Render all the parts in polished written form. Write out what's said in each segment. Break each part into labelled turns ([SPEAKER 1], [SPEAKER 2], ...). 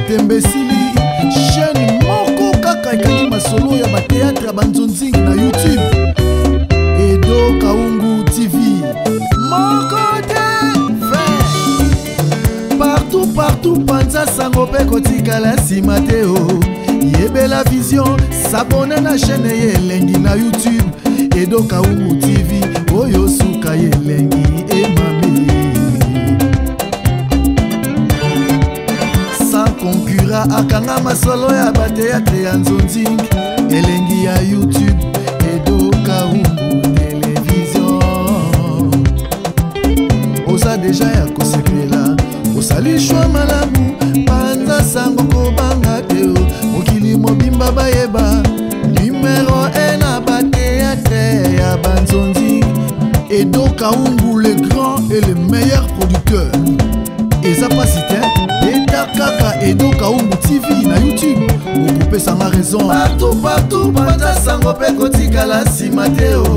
[SPEAKER 1] Tembesili chaîne moko kaka ekangi masolo ya ba théâtre banzonzingi na YouTube Edo Kaungu TV moko te partout panza sango pe kotikala sima te o yebela vision s'abonner na chaîne yelengi na YouTube Edo Kaungu TV oyo suka yelengi emami concurra akanga masolo ya bateatre ya nzonzing elengi ya YouTube Edo Kaungu télévision oza deja ya kosekela osalishwa malamu panza sango kobanga te mokili mobimba bayeba numéro 1 na bateatre ya banzonzing Edo Kaungu le grand et le meilleur producteur eza pasite kaka Edo Kaungu TV na YouTube okupe sanga raison partout panza sango pe kotikala sima te o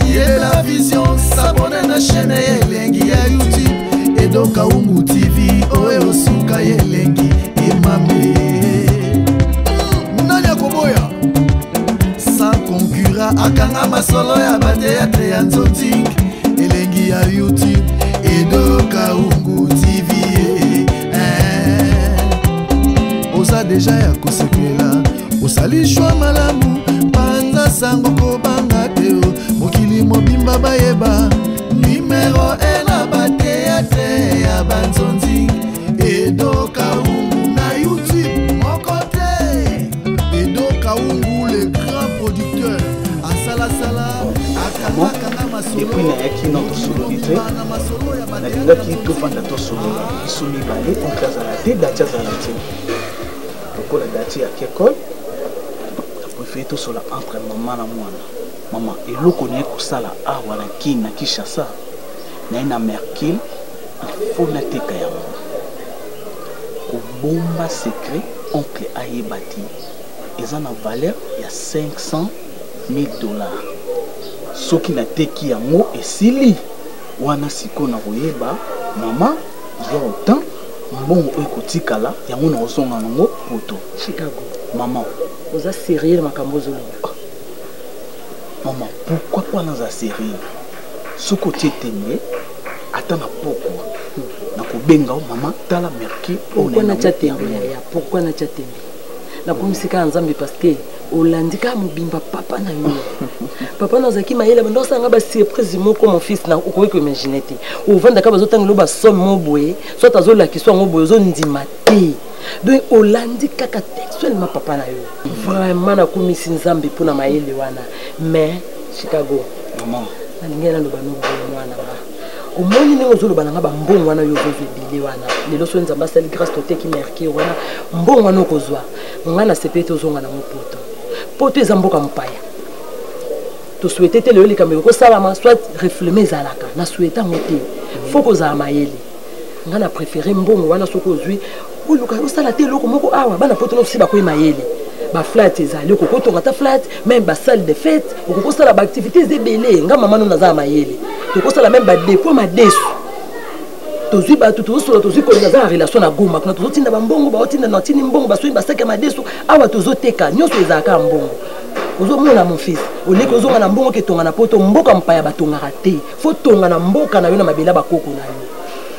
[SPEAKER 1] yela vision s'abonner na chaîne yelengi ya YouTube Edo Kaungu TV oyo suka yelengi emame nani akoboya sans concurra akanga masolo ya bateatre ya nzonzing elengi ya YouTube Edo Kaungu TV oza deja ya kosekela osalishwa malamu panza sango kobanga te mokili mobimba bayeba numéro 1 na bateatre ya banzonzi Edo Kaungu na YouTube moko te Edo Kaungu le grand producteur asalasala akanga masolo
[SPEAKER 2] depuis nayaki notre sonorité nalingaki tofanda tosolola biso mibale onkazala te dati azala te lokola dati ya kekol apréféré tosola entre mama na mwana mama eloko naye kosala awa na kini na Kinshasa naye na Mercule ifo nateka yango kobomba secret oncle ayeba ti eza na valeur ya 500 000 $. soki nateki yango esili wana siko na koyeba mama ya autant mbongo oyo kotikala yango na ozonga nango poto
[SPEAKER 3] Chicago
[SPEAKER 2] mama
[SPEAKER 3] oza sérieux makambo ozoloba
[SPEAKER 2] mama pourquoi pas naza sérieux soki otie tembe ata na poko nakobenga mama tala Mercule
[SPEAKER 3] pourquoi natia tembe ya pourquoi natia tembe nakomisika ya nzambe parce que olandika mobimba papa na yo papa na zaki mayela bando sanga ba surprise moko mon fils na okoki ko imaginer te ovanda ka bazotanga lo ba somme moboye soit azola ki soit moboye zo ndima te donc olandika ka textuellement papa na yo vraiment na komisi nzambe pona mayele wana mais Chicago
[SPEAKER 2] maman
[SPEAKER 3] alingena lo bano mwana ba omoni ningo zolo bananga ba mbongo wana yo zo bile wana lelo so nzamba sali grâce tote ki Mercule wana mbongo wana kozwa ngana sepete ozonga na mopoto poto ezamboka mpaya to souhaiter te le likambe ko sala ma soit reflémer ezalaka na souhaiter moté faut ko za mayele ngana préférer mbongo wana soko zwi oluka osala te loko moko awa bana poto no siba ko mayele ba flat ezali ko tonga ta flat même ba salle de fête ko sala ba activités ebele nga mama no naza mayele to ko sala même ba dépôt ma desu tozwi ba tutu solo tozwi ko naza relation na goma kuna tozotinda ba mbongo ba otinda na tini mbongo ba soyi ba saka ma desu awa tozoteka nyonso ezaka mbongo ozo mona mon fils oleko ozo na mbongo ke tonga na poto mboka mpaya batonga raté faut tonga na mboka na yo na mabela bakoko na yo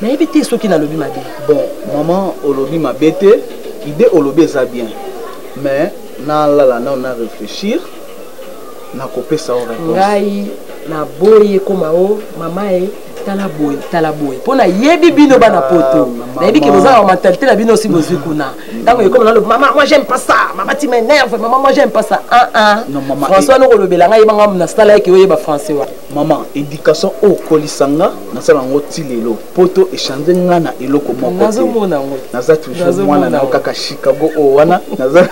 [SPEAKER 3] na ebité soki na lobi mabe
[SPEAKER 2] bon maman olobi mabete idée olobi eza bien mais na lala na on a réfléchir na kopesa o réponse
[SPEAKER 3] ngai na boye koma o mama e tala boy pona yebi bino bana poto na yebi ke boza en mentalité na bino aussi bozwi kuna ntango e comme na le maman moi j'aime pas ça maman tu m'énerve maman moi j'aime pas ça
[SPEAKER 2] non maman
[SPEAKER 3] François no kolobela ngai banga na stala ke oyeba français wa
[SPEAKER 2] maman éducation o kolisanga na sala ngo tilelo poto échanger nga na eloko moko
[SPEAKER 3] nazo mona ngo
[SPEAKER 2] naza toujours mwana na kaka Chicago o wana naza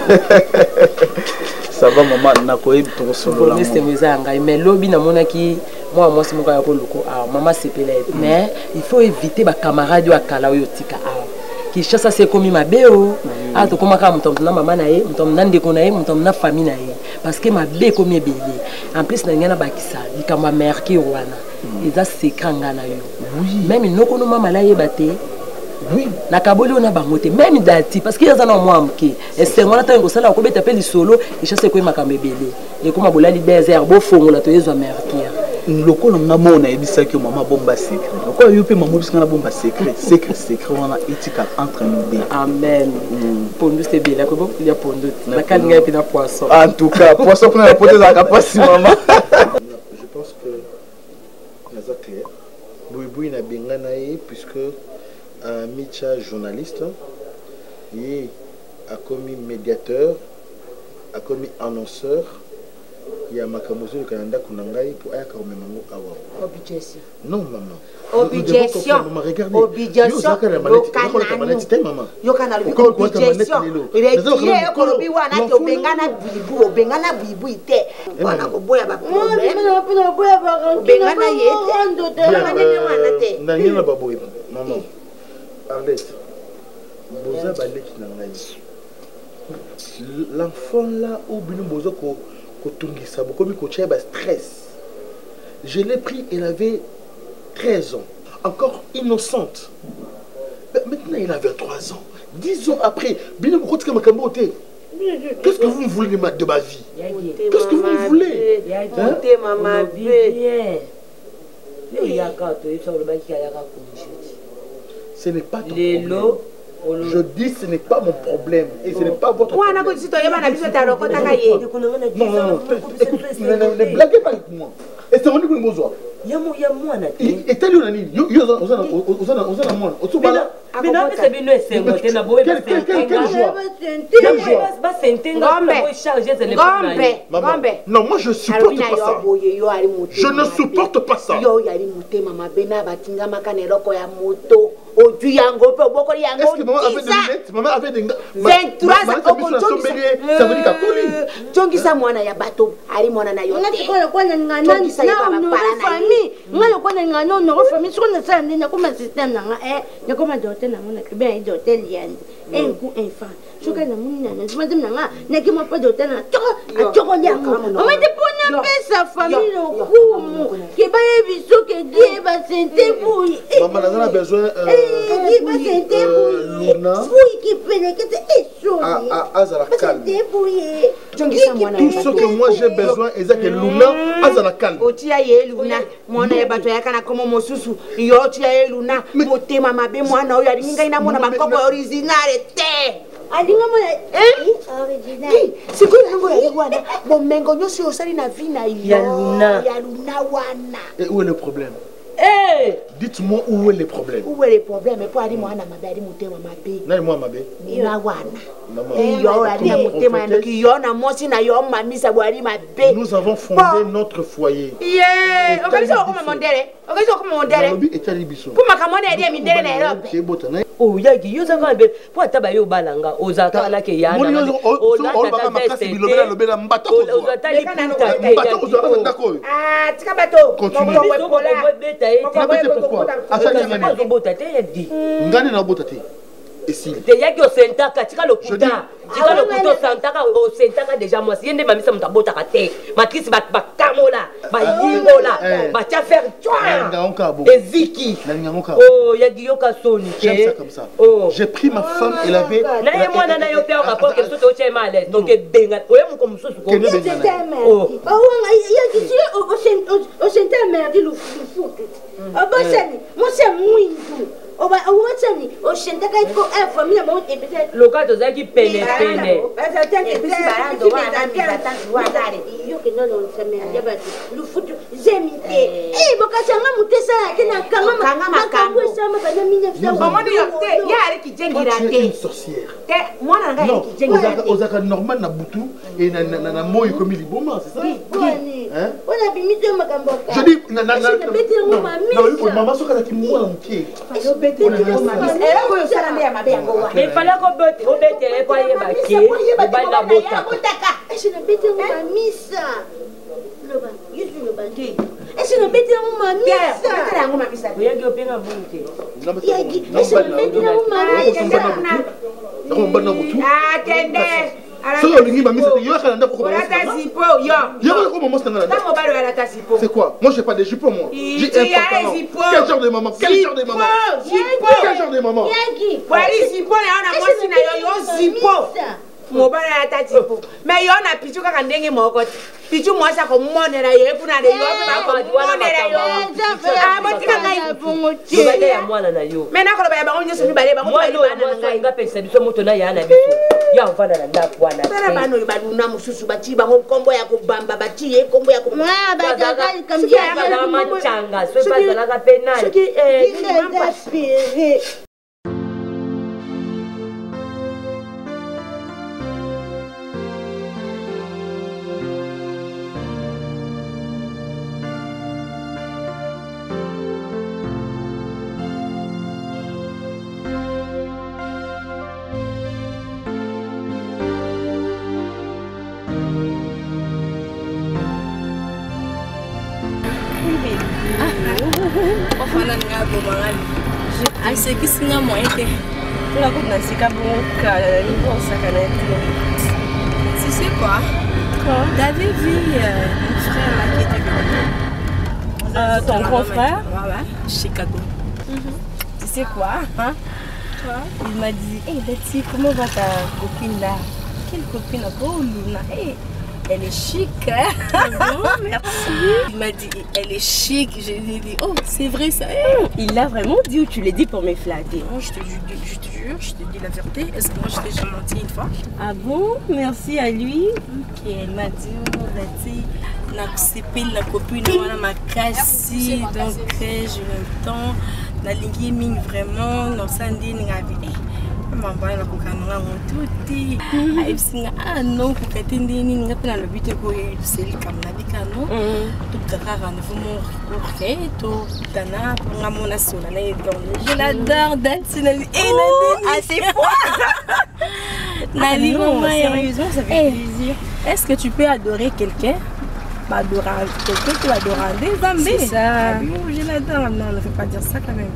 [SPEAKER 2] ça va maman na koyebi to solo la
[SPEAKER 3] c'est meza ngai mais lobi na mona ki moi si mon gars koloko ah maman c'est pelé mais il faut éviter ba camarades yo akala yo tika ah qui chasse c'est comme ma béo ah to koma ka mutom na maman na ye mutom na ndeko na ye mutom na famille na ye parce que ma bé comme belé en plus na ngana bakisa likamba Mercule wana eza secret ngana yo même inoko no mama la ye baté
[SPEAKER 2] Oui.
[SPEAKER 3] Na kaboli on a bangote même dati parce qu'il y a un mois amké. Et c'est on attend que ça là ko beta pe li solo et chasse ko makamba belé. Et comme bolali désert bo fongola to yezo merkia.
[SPEAKER 2] Lokolo nga mona ebisa que maman bomba secret. Lokolo yo pe maman bisanga bomba secret. Secret on a éthique entre nous deux.
[SPEAKER 3] Amen. Pondu c'est bien là ko il y a pondu. La kalinga et puis na poisson.
[SPEAKER 2] En tout cas, poisson pour la poter dans la capacité maman.
[SPEAKER 1] Je pense que naza clair. Boui na bengana puisque Micha journaliste, il a commis médiateur, a commis annonceur. Il y a Makamozo au Canada pour aller quand même à
[SPEAKER 4] Objection.
[SPEAKER 1] Non maman.
[SPEAKER 4] Objection. Objection.
[SPEAKER 1] L'enfant là au Bozo stress. Je l'ai pris, elle avait 13 ans, encore innocente. Mais maintenant, elle avait 3 ans. 10 ans après, qu'est-ce que vous me voulez de ma vie? Qu'est-ce que vous me voulez? Ce n'est pas ton problème. Je dis ce n'est pas mon problème et ce n'est pas votre problème. Non, ne blaguez pas avec moi. Et c'est revenu pour nous voir. Et t'as lu la ligne. Non, moi je supporte pas ça. Je ne supporte pas ça. Est-ce que maman avait des lunettes?
[SPEAKER 4] 23 ans.
[SPEAKER 1] Ça veut dire qu'à Koli.
[SPEAKER 4] Jongisa mwana ya bato ali mwana na yote.
[SPEAKER 5] Ngati kwa ngana famille. Ngalo kwa ngana no famille sona sande na kuma system na na kuma dote na mona ke bien dote liande. Un coup enfant. Choka na muna na madame na na ke mo pa dote na choko liango. On m'a dit pour pesa famille au kumu. Ke ba biso ke die ba sente bouille.
[SPEAKER 1] Maman a besoin tout ce que moi j'ai besoin est que Luna a la calme.
[SPEAKER 4] Otia ye Luna, mwana ya bato yakana komo mosusu. Yo otia ye Luna, motema mabe mwana oyo alinga ina mwana makoko original te.
[SPEAKER 5] Adinga mwana
[SPEAKER 4] original. Siku yango ya wana, bomengo nyosi osali na vina yo.
[SPEAKER 3] Ya Luna
[SPEAKER 4] wana.
[SPEAKER 1] Et où est le problème?
[SPEAKER 3] Hey!
[SPEAKER 1] Dites-moi où est le problème?
[SPEAKER 4] Où est le problème? Et pour aller moi na mabe, ali motema mabe.
[SPEAKER 1] Na moi mabe.
[SPEAKER 4] Na wana. Yo ali na motema ndoki yo na mosi na yo mamisa bwali mabe.
[SPEAKER 1] Nous avons fondé notre foyer.
[SPEAKER 4] Yeah! Okaliso ko mondele. Okaliso ko mondele.
[SPEAKER 1] Lobi etali biso.
[SPEAKER 4] Pour makamone edi mindele na Europe.
[SPEAKER 1] C'est botana.
[SPEAKER 3] Oh yaki yo zanga be pour taba yo balanga ozaka la ke yana.
[SPEAKER 1] Ozaka makasi bilobela lobela mbata ko.
[SPEAKER 3] Ozata li puta.
[SPEAKER 1] Mbata ko zaka ndako.
[SPEAKER 4] Ah, tika bato.
[SPEAKER 1] Continue. Pourquoi? Ngani na bota te. Ici.
[SPEAKER 3] Te yaki o sentaka tika lokuta. Tika lokuta sentaka o sentaka déjà moi si yende mamisa mutabota ka te. Matrice ba kamola, ba yingola, ba tia faire toi. Et Ziki. Oh yaki yo ka soni.
[SPEAKER 1] J'aime ça comme ça. J'ai pris ma femme, elle avait
[SPEAKER 3] na moi na yo pe rapport que tout au chema à l'aise. Donc benga. Oye mu comme sosu ko.
[SPEAKER 5] Oh yaki si o senta merdi lu futu. Obasani, mo se muito. Oba owatani o shenta ka ko famille mo e peut-être
[SPEAKER 3] le cas de Zaki pene.
[SPEAKER 5] Yo que non ça me ya ba lu futu zemite. Bokachanga mutesa yake na kanga makambo sama bana minefsa.
[SPEAKER 4] Maman yo te ya ari ki jengira te.
[SPEAKER 1] Une sorcière.
[SPEAKER 4] Te mwana nga ki jengira te.
[SPEAKER 1] Ozaka normal na butu et na moyo comme liboma, c'est ça?
[SPEAKER 5] Hein? On a bimité makambo.
[SPEAKER 1] Je dis maman soka ki mwana mkie.
[SPEAKER 3] Mais fallait qu'on bête au bête et pas y baquer. Le bain la bota.
[SPEAKER 5] Je ne bête ma missa. Le bain, je suis le bain. Et je ne bête ma missa.
[SPEAKER 3] Il y a qui a bonté.
[SPEAKER 5] Je ne bête ma missa.
[SPEAKER 4] Attendez.
[SPEAKER 2] Solo lingi ba mise yo kana ndako ko.
[SPEAKER 4] Olata zipo yo.
[SPEAKER 2] Yo ko maman stanga.
[SPEAKER 4] Tango balo alata zipo.
[SPEAKER 2] C'est quoi? Moi j'ai pas de jupons moi. J'ai un pantalon. Quel genre de maman? Quel genre de maman? Quel genre de maman?
[SPEAKER 4] Wali zipo na ona mwasi na yo zipo. Mobala alata zipo. Mais yo na pichu kaka ndenge moko. Pichu mwasa ko monela ye kuna de yo ba ko monela yo. Ah botika ngai bunguti.
[SPEAKER 3] Yo bale ya mwana na yo.
[SPEAKER 4] Mais na ko ba ba onyo sumi bale ba ko ba na ngai.
[SPEAKER 3] Nga pesa biso moto na ya na biso. Ya uvana na ndako wana.
[SPEAKER 4] Tala bano baluna mususu bati ba kombo ya ko bamba bati e kombo ya ko.
[SPEAKER 5] Ah ba daga kambia
[SPEAKER 3] ya machanga. So pas la ka penal.
[SPEAKER 5] Ce qui est inspiré.
[SPEAKER 6] C'est qui moi été la coupe dans ces tu sais quoi? T'avais vu mon frère là qui était venu. Ton grand frère? Ouais, Chicago. Tu sais quoi? Hein? Quoi? Il m'a dit, hey Betty, comment va ta copine là? Quelle copine? Oh Luna, hey, elle est chic, hein? Bon, merci. Il m'a dit, elle est chic. Je lui ai dit, oh, c'est vrai ça.
[SPEAKER 7] Il l'a vraiment dit ou tu l'as dit pour me flatter?
[SPEAKER 6] Non, je te jure, je te dis la vérité. Est-ce que moi je t'ai jamais menti une fois?
[SPEAKER 7] Ah bon? Merci à lui.
[SPEAKER 6] Ok, elle m'a dit, oh, Betty, na copine, voilà ma cassie. Donc, je m'entends. Na lingi ming vraiment, non, ça dit, n'a vu. Mamba na kokana ngotuti ayisinga ano kukatindini ngapena lo bite ko yiseli kamna bikano to kaka rendez-vous mon ok to tana ngamona sona na yedon je l'adore danser na ah c'est quoi Nali sérieusement ça fait plaisir. Est-ce que tu peux adorer quelqu'un? Adorer quelqu'un qui adore des Zambé. C'est ça. Je l'adore. Non, ne fais pas dire ça quand même.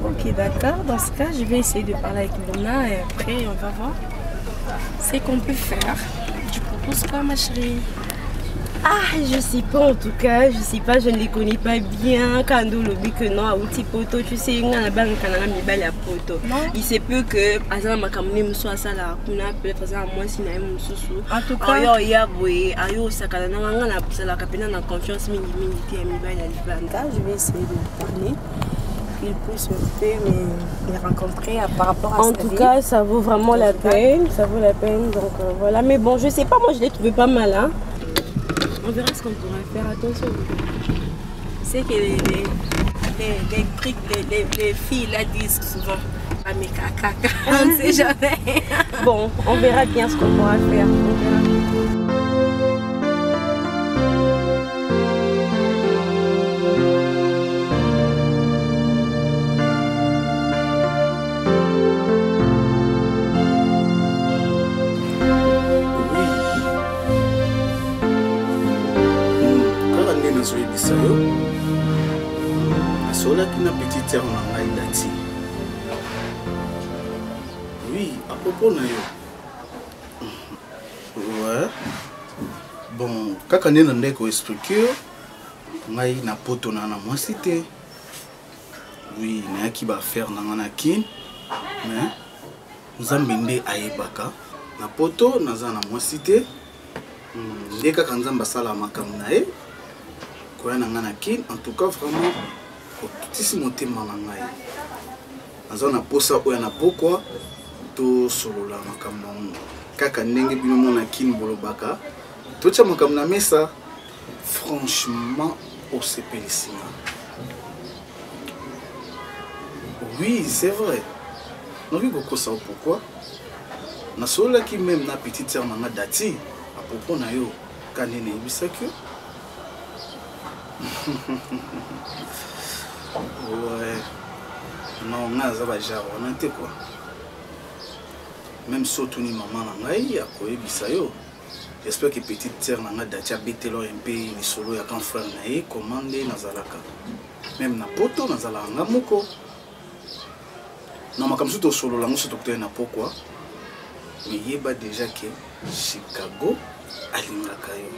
[SPEAKER 6] Ok, d'accord. Dans ce cas, je vais essayer de parler avec Luna et après, on va voir ce qu'on peut faire. Tu proposes quoi, ma chérie?
[SPEAKER 7] Ah, je sais pas en tout cas, je sais pas, je ne les connais pas bien. Quand on dit que non, à outil poto, tu sais, on a banque canana mi bal à poto. Il se peut que azana makamune muso ça là, kuna peut-être azana moi si na mususu.
[SPEAKER 6] En tout cas,
[SPEAKER 7] ayo ya boy, ayo sakana na ngana na pusala kapena na confiance mingi mingi mi bal à libanda.
[SPEAKER 6] Je vais essayer de parler. Qu'il puisse me rencontrer par rapport à ça.
[SPEAKER 7] En tout cas, ça vaut vraiment la peine, ça vaut la peine. Donc voilà, mais bon, je sais pas, moi je l'ai trouvé pas mal, hein. On verra ce qu'on pourra faire, attention.
[SPEAKER 6] C'est que les filles là disent souvent ah mais caca, on ne sait jamais.
[SPEAKER 7] Bon, on verra bien ce qu'on pourra faire. On verra.
[SPEAKER 2] Une petite sœur na ngai dati. Oui, à propos na yo. Ouais. Bon, kaka nena ndeko expliquer ngai na poto na mwasi te. Oui, na ki ba faire na ngana kin. Mais nzambe nde ayebaka na poto naza na mwasi te. Ndeka kanzamba sala makambo na ye. Ko na ngana kin, en tout cas vraiment si mon thème en anglais, dans un posa ou un pourquoi tout solo la makamon kaka ndenge bino mona kin bolobaka tout ça makamna mesa franchement au CPLCima. Oui, c'est vrai. Non oui beaucoup ça pourquoi na solo qui même na petite sœur na dati à propos na yo kanene bisaki. Ouais. Non, on a déjà on était quoi. Même surtout ni maman nangai a koye bisayo. J'espère que petite sœur nanga datia betelo un peu ni solo ya kan frère nae commandé nazalaka. Même na poto nazalanga moko. Non makam surtout solo la muso docteur na pourquoi.
[SPEAKER 8] mais yeba déjà que Chicago alingaka yo.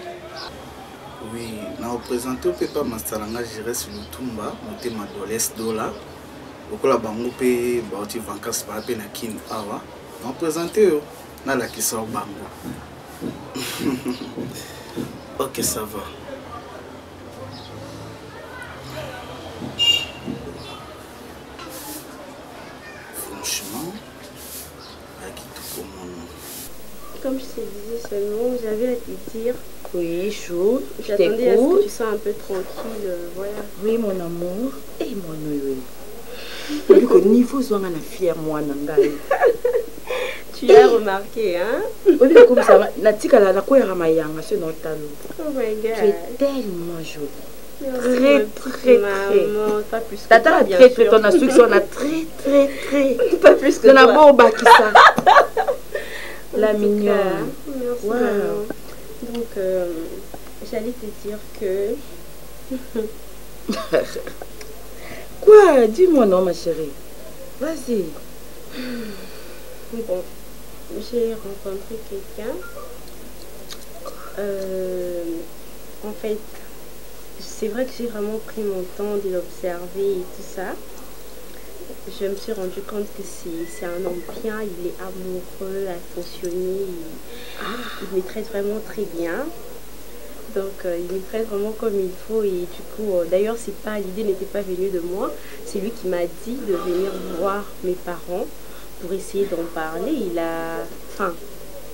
[SPEAKER 8] Oui, na représenté pas Mastalanga Jires Lutumba, motema Dolès Dola. Okola bango pe bauti vacances pa pe na kin awa. Na représenté yo na la kisa bango. OK, ça va. Franchement,
[SPEAKER 7] comme je te disais seulement, j'avais à te dire.
[SPEAKER 5] Oui, chaud.
[SPEAKER 7] J'attendais à ce que tu sois un peu tranquille, voilà.
[SPEAKER 5] Oui, mon amour. Et mon oui. Le niveau soit un fier moi nangai.
[SPEAKER 7] Tu as remarqué, hein?
[SPEAKER 5] Oui, comme ça, la tika la quoi ramayanga sur notre talon.
[SPEAKER 7] Oh my God.
[SPEAKER 5] Tu es tellement jolie.
[SPEAKER 7] Merci,
[SPEAKER 5] très,
[SPEAKER 7] maman, pas plus que
[SPEAKER 5] Tata,
[SPEAKER 7] bien
[SPEAKER 5] très,
[SPEAKER 7] sûr.
[SPEAKER 5] ton instruction, on a très.
[SPEAKER 7] Pas plus que
[SPEAKER 5] toi. On a beau
[SPEAKER 7] ça.
[SPEAKER 5] La mignonne.
[SPEAKER 7] Merci,
[SPEAKER 5] wow.
[SPEAKER 7] maman. Donc, j'allais te dire que...
[SPEAKER 5] Quoi? Dis-moi non, ma chérie. Vas-y.
[SPEAKER 7] Bon, j'ai rencontré quelqu'un. En fait, c'est vrai que j'ai vraiment pris mon temps de l'observer et tout ça. Je me suis rendu compte que c'est un homme bien, il est amoureux, attentionné, il me traite vraiment très bien. Donc il me traite vraiment comme il faut et du coup, d'ailleurs l'idée n'était pas venue de moi, c'est lui qui m'a dit de venir voir mes parents pour essayer d'en parler.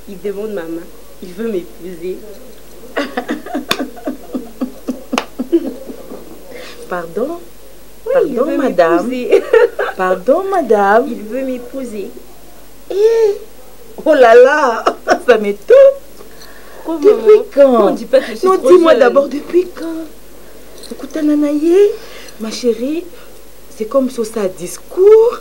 [SPEAKER 7] Il demande ma main, il veut m'épouser.
[SPEAKER 5] Pardon?
[SPEAKER 7] Oui,
[SPEAKER 5] pardon, madame. Pardon, madame.
[SPEAKER 7] Il veut m'épouser.
[SPEAKER 5] Oh là là, ça m'étonne. Depuis quand?
[SPEAKER 7] On dit pas que je suis
[SPEAKER 5] non, dis-moi d'abord, depuis quand? Écoute, Nanaye, ma chérie, c'est comme sur ça discours.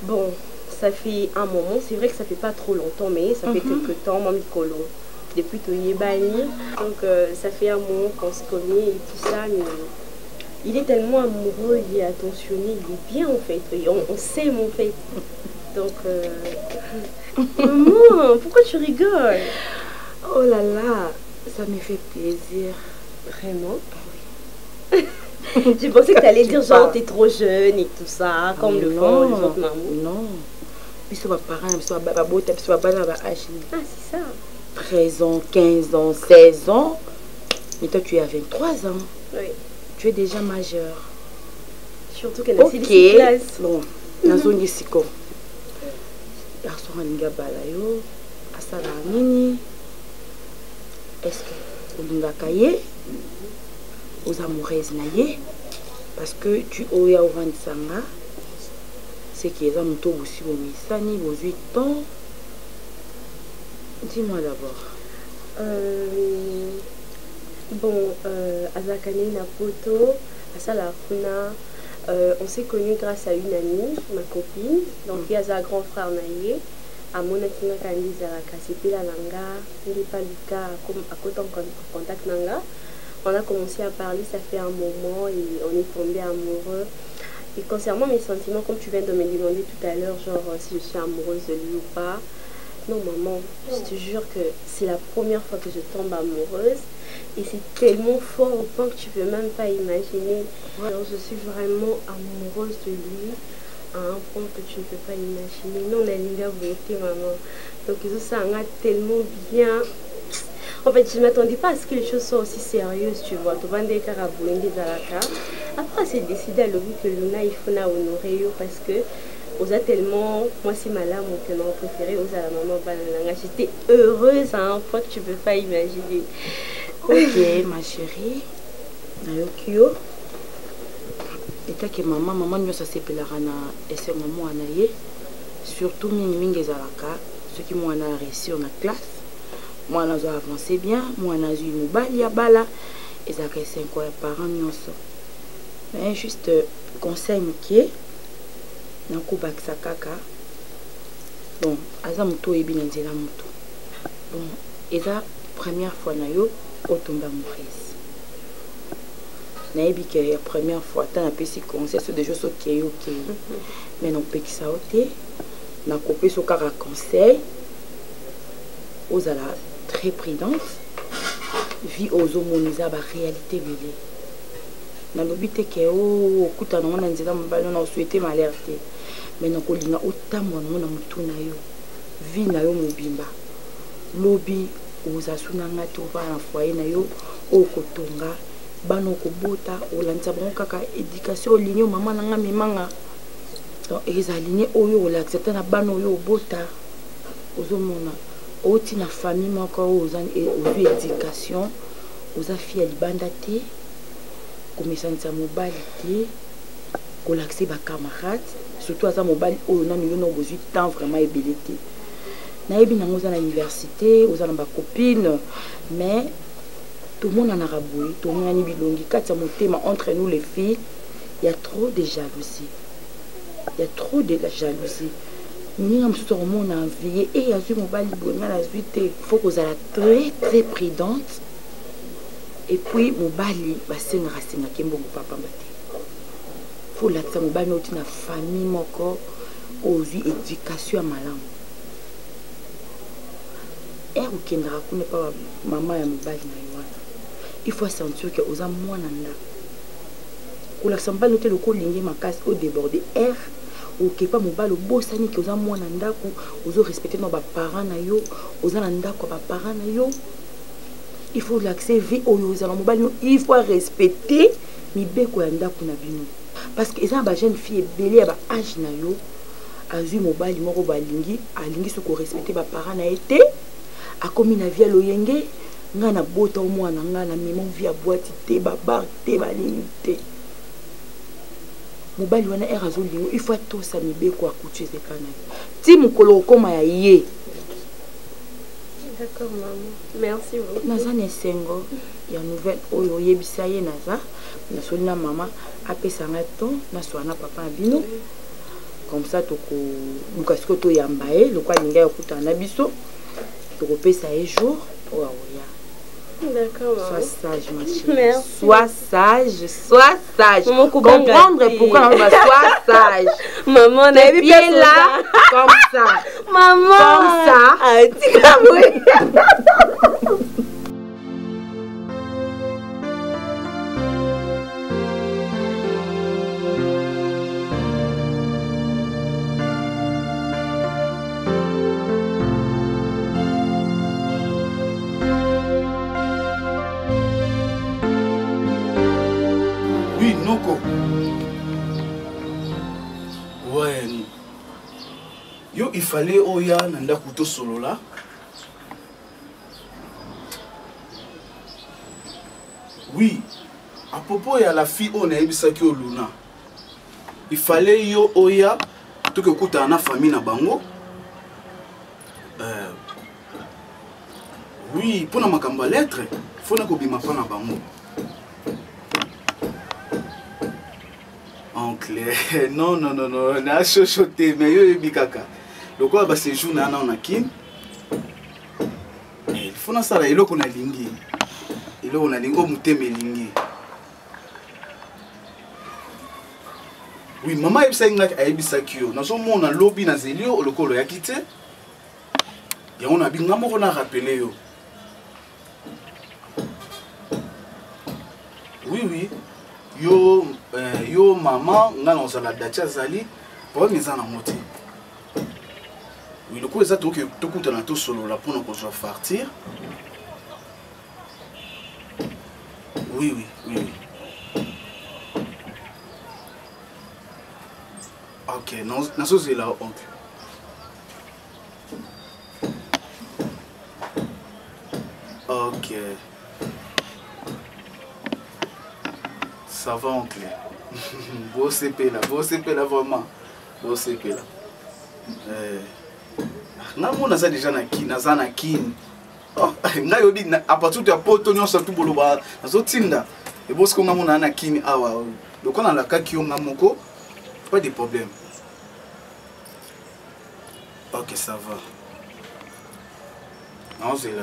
[SPEAKER 7] Bon, ça fait un moment. C'est vrai que ça fait pas trop longtemps, mais ça fait quelques temps, mon Mikolo. Depuis que Yébani. Donc, ça fait un moment qu'on se connaît et tout ça, mais... Il est tellement amoureux, il est attentionné, il est bien en fait. On s'aime en fait. Donc, maman, pourquoi tu rigoles?
[SPEAKER 5] Oh là là, ça me fait plaisir.
[SPEAKER 7] Vraiment? Oui. Tu pensais que tu allais dire genre t'es trop jeune et tout ça, comme le font les autres mamans.
[SPEAKER 5] Non. Puis sur mes parents, sur ma babote, sur ma âge.
[SPEAKER 7] Ah, c'est ça.
[SPEAKER 5] 13 ans, 15 ans, 16 ans. Mais toi, tu as 23 ans.
[SPEAKER 7] Oui.
[SPEAKER 5] Tu es déjà majeur.
[SPEAKER 7] Surtout qu'elle a ses classes.
[SPEAKER 5] Bon, dans une siko. Garçon alinga balayo, asala nini. Est-ce que olinga kaye, aux amoureuses naye, parce que tu oya ovansanga, c'est qu'ils ont monté aussi au misani, aux 8 ans. Dis-moi d'abord.
[SPEAKER 7] Bon, Azakane Napoto, Asala Funa, on s'est connus grâce à une amie, ma copine. Donc, il y a un grand frère Naye, à mon atina Kandi Zaraka, c'était la Nanga, il n'est pas le cas, à côté en contact Nanga. On a commencé à parler, ça fait un moment et on est tombé amoureux. Et concernant mes sentiments, comme tu viens de me demander tout à l'heure, genre si je suis amoureuse de lui ou pas, non maman, je te jure que c'est la première fois que je tombe amoureuse. Et c'est tellement fort au point que tu peux même pas imaginer. Alors, je suis vraiment amoureuse de lui à un point que tu ne peux pas imaginer. Non, on a une beauté, maman. Donc, ça a tellement bien. En fait, je ne m'attendais pas à ce que les choses soient aussi sérieuses, tu vois. Après, c'est décidé à l'objet que Luna, il faut honorer parce que on a tellement, moi c'est ma lame que non préféré, on a la maman banana. J'étais heureuse à un point que tu ne peux pas imaginer.
[SPEAKER 5] Ok, ma chérie. Nayokyo. Et ta que maman nous ça s'appelle na essayer maman anaye. Surtout mingi zalaka, ceux qui m'ont réussi en classe. Moi on a avancé bien, moi on a eu une balle ya bala et ça que 5 ans parents nous. Mais juste conseil mukie. Nakubakisa kaka. Bon, aza muto ebi na nzela muto. Bon, eza première fois na yo otomba amoureuse. Nayebi que la première fois tant na pesi conseil sur des choses OK. Mais non peki sa oté. Na kopé so kaka conseil
[SPEAKER 3] ozala très prudente vie ozomoniza réalité belé nalobi te ke okutana ngo na nzela mobali na osouhaite malheur te mais nakolinga otambola nango na motu na yo vie na yo mobimba lobi ozasunanga te ova na foyer na yo okotonga bana okobota olandisa bango kaka éducation olingi mama nanga memanga donc ezali oyo olakisata na bana oyo obota ozomona oti na famille moko ozwi éducation oza fille ya libanda te komesanisa mobali te kolakise bacamarade surtout aza mobali oyo nanu yo na obozwi temps vraiment ebele te nayebi nango oza na université oza na bacopine mais tomonanaka boye tomonani bilongi kati ya motema entre nous les filles il y a trop de jalousie il y a trop de la jalousie moninga mosusu akomona envie e azwi mobali boye nga nazwi te faut kozala très très prudente et puis mobali basengaka mbongo papamba te faut lakisa mobali oti na famille moko ozwi éducation ya malamu okendaka kuna pa mama ya mobali na yo wana il faut sentir que oza mwana ndako kolakisa mobali ote loko olingi makasi odéborde okepa mobali obosani ke oza mwana ndako ozorespecte na baparent na yo oza na ndako ya baparent na yo il faut l'accepter oyo ozala mobali il faut respecter mibeko ya ndako na bino parce que eza na bajeune fille ebele ya baage na yo azwi mobali moko balingi alingi soki orespecte baparent na ye te akomi na vie ya loyenge nga na bota omwana nga na mema vie ya boiti te babar te balingi te mobali wana ere azolingo il faut atosa mibeko akutu ezeka na ye ti mokolo okoma ya ye.
[SPEAKER 7] D'accord, maman. Merci beaucoup.
[SPEAKER 3] Naza nesengo ya nouvelle oyo yebisa ye naza na solina mama apesa nga ton na soana papa bino comme ça toko mukasiko to yamba e lokwa linga yokuta na biso toko pesa e jour oya oya.
[SPEAKER 7] D'accord, maman.
[SPEAKER 3] Sois sage, ma chérie.
[SPEAKER 7] Merci.
[SPEAKER 3] Sois sage, sois sage.
[SPEAKER 7] Comprendre
[SPEAKER 3] pourquoi on va sois sage.
[SPEAKER 7] Maman, on a vu
[SPEAKER 3] là comme ça.
[SPEAKER 7] Maman.
[SPEAKER 3] Comme ça.
[SPEAKER 7] Ah, tu comprends.
[SPEAKER 8] Oui, Noko. Ouais. Yo, il fallait oya nanda kuto solo là. Oui. À propos ya la fille on a ebisaki o Luna. Il fallait yo oya to ke kuta na famille na bango. Oui, pour na makamba lettre, faut na ko bima pa na bango. Non, non, non, non, on a chochoté, mais yo bikaka. Le quoi, bah, c'est jour, on a kin. Il faut na sala, il faut qu'on a lingi. Il faut qu'on a lingi, on mute me lingi. Oui, maman, il s'est ngak a ebisa kyo. Dans son monde, on a lobby na zelio, le colo ya quitté. Et on a bien, on a rappelé yo. Oui, oui. Yo maman nga na ozala dacha zali pour mes ana moti. Oui, le coup exact que tout compte na to solo là pour nous partir. Oui, oui, oui, oui. OK, non na so c'est là oncle. OK. Ça va, oncle. Beau CP là vraiment. Beau CP là. Namona ça déjà na kin. Oh, nga yobi à partir de poto nyo surtout boloba. Nazo tinda. Et bon ce qu'on namona na kin awa. Donc on a la kaki yo ngamoko. Pas de problème. OK, ça va. Non, c'est là.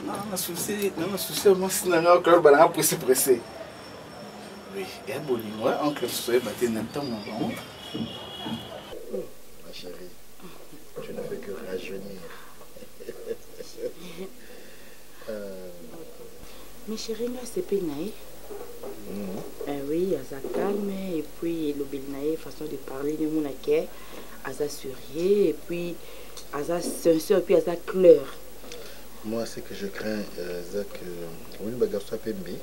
[SPEAKER 8] Non, souci, moi, c'est un encore pressé. Oui, et un bolingo, oncle Soye batté un temps moment.
[SPEAKER 1] Ma chérie, tu ne fais que rajeunir.
[SPEAKER 4] Mais chérie, là, c'est pénaï. Oui, à sa calme, et puis le bénaï, façon de parler, nous on a qu'à sa sourire, et puis à sa sincère, et puis à sa couleur.
[SPEAKER 1] Moi, ce que je crains, c'est que oui, bah garçon pembe.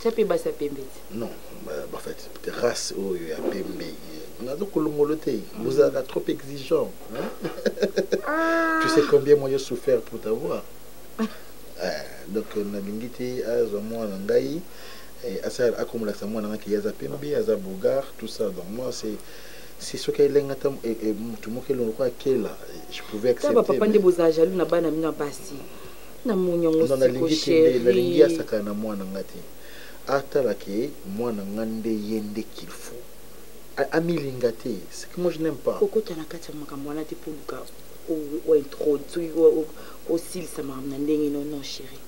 [SPEAKER 4] Ça peut pas ça pembe.
[SPEAKER 1] Non, en fait, race où il y a pembe. On a donc l'homoloté. Vous êtes trop exigeant. Hein? Tu sais combien moi j'ai souffert pour t'avoir. Donc, on a l'ingité à Zomo Nangaï, et à ça, à comme la Samoa qui y a Zapembe, à Zabougar, tout ça. Donc, moi, c'est ce qu'elle est et tout le monde qui l'a qu'elle je pouvais accepter.
[SPEAKER 4] Ça va pas de beaux âges, nous n'a pas n'a bassi. Na munyon
[SPEAKER 1] on a l'ingité, la lingia sakana moi nangati. Atalake, moi nangande yende qu'il faut. Amilingate, c'est que moi je n'aime pas.
[SPEAKER 4] Pourquoi tu as la carte de Makamwana te pour ou introduire aussi ça m'a amené non chérie.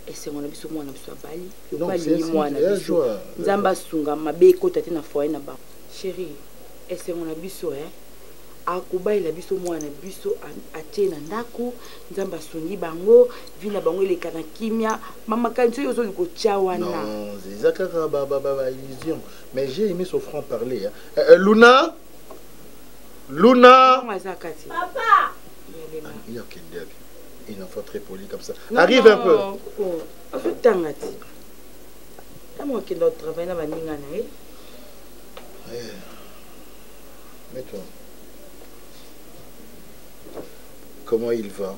[SPEAKER 4] Et c'est mon abisso moi n'abso bali.
[SPEAKER 1] Non, c'est moi n'abisso.
[SPEAKER 4] Nzamba sunga mabe ko tati na foyer na ba. Chérie, et c'est mon abisso akuba ila biso moi na biso atie na ndako nzamba sungi bango vina bango le kana kimia mama kanzo yozo liko chawana.
[SPEAKER 1] Non, c'est zakara baba illusion. Mais j'ai aimé son franc parler. Luna. Papa. Il y a une enfant très poli comme ça. Non, arrive non, un peu.
[SPEAKER 4] En fait, tangati. Moi qui dois travailler dans la ningana.
[SPEAKER 1] Mets-toi. Comment il va?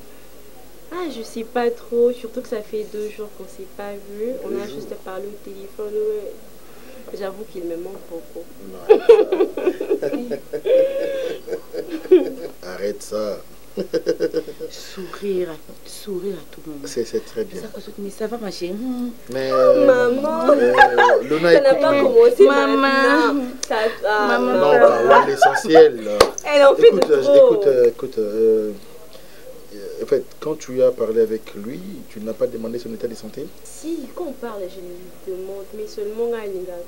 [SPEAKER 7] Ah, je sais pas trop, surtout que ça fait 2 jours qu'on s'est pas vu. On a juste parlé au téléphone. Ouais. J'avoue qu'il me manque beaucoup.
[SPEAKER 1] Arrête ça.
[SPEAKER 4] Sourire à tout le monde.
[SPEAKER 1] C'est très bien.
[SPEAKER 4] Mais ça va ma chérie.
[SPEAKER 1] Mais
[SPEAKER 7] maman,
[SPEAKER 1] Luna
[SPEAKER 7] ça n'a pas commencé.
[SPEAKER 4] Maman.
[SPEAKER 1] Non, l'essentiel.
[SPEAKER 7] Elle en fait trop.
[SPEAKER 1] Écoute. En fait, quand tu as parlé avec lui, tu n'as pas demandé son état de santé?
[SPEAKER 7] Si, quand on parle, je lui demande, mais seulement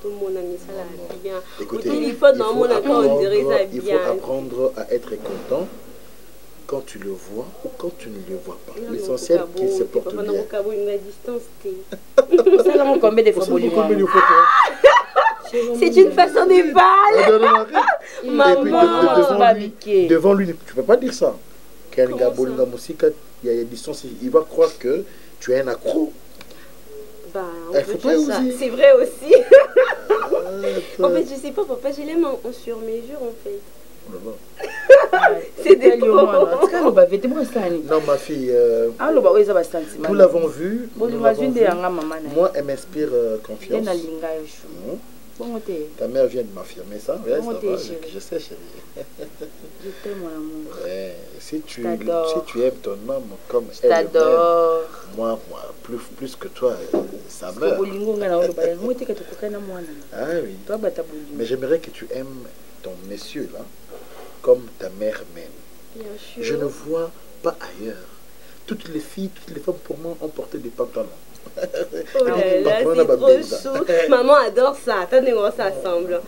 [SPEAKER 7] tout le monde a mis ça là bien.
[SPEAKER 1] Écoutez,
[SPEAKER 7] au téléphone,
[SPEAKER 1] il faut apprendre à être content quand tu le vois ou quand tu ne le vois pas. L'essentiel qu'il se porte bien.
[SPEAKER 7] C'est une façon de parler.
[SPEAKER 1] Devant lui, tu ne peux pas dire ça. Il y a des distance, il va croire que tu es un accro.
[SPEAKER 7] Bah, c'est vrai aussi. En fait, je sais pas, papa, je l'aime en sur-mesure en fait. C'est des
[SPEAKER 1] non, ma fille, nous l'avons vu. Moi, elle m'inspire confiance. Ta mère vient de m'affirmer ça. Ouais, ça va, je sais, chérie.
[SPEAKER 4] Je t'aime, mon amour.
[SPEAKER 1] Ouais, si tu aimes ton homme comme
[SPEAKER 4] je t'adore.
[SPEAKER 1] Moi, plus que toi, ça meurt. Ah oui. Mais j'aimerais que tu aimes ton monsieur là, comme ta mère m'aime. Je ne vois pas ailleurs. Toutes les filles, toutes les femmes pour moi ont porté des pantalons.
[SPEAKER 7] Oh là là, c'est trop chou. Maman adore ça. Attendez, comment ça semble.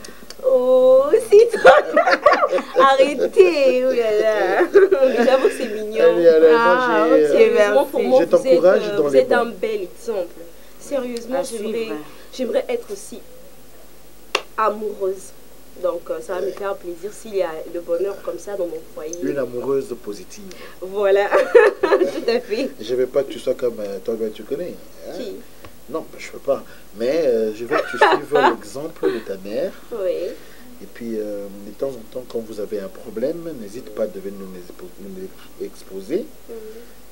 [SPEAKER 7] Oh, c'est trop. Arrêtez. Oh là là. J'avoue que c'est mignon. Sérieusement, pour moi, vous êtes un bel exemple. Sérieusement, j'aimerais être aussi amoureuse. Donc, ça va me faire plaisir s'il y a le bonheur comme ça dans mon foyer.
[SPEAKER 1] Une amoureuse positive.
[SPEAKER 7] Voilà, tout à fait.
[SPEAKER 1] Je ne veux pas que tu sois comme toi, tu connais. Hein?
[SPEAKER 7] Qui?
[SPEAKER 1] Non, je ne veux pas. Mais je veux que tu suives l'exemple de ta mère.
[SPEAKER 7] Oui.
[SPEAKER 1] Et puis, de temps en temps, quand vous avez un problème, n'hésite pas à venir nous exposer.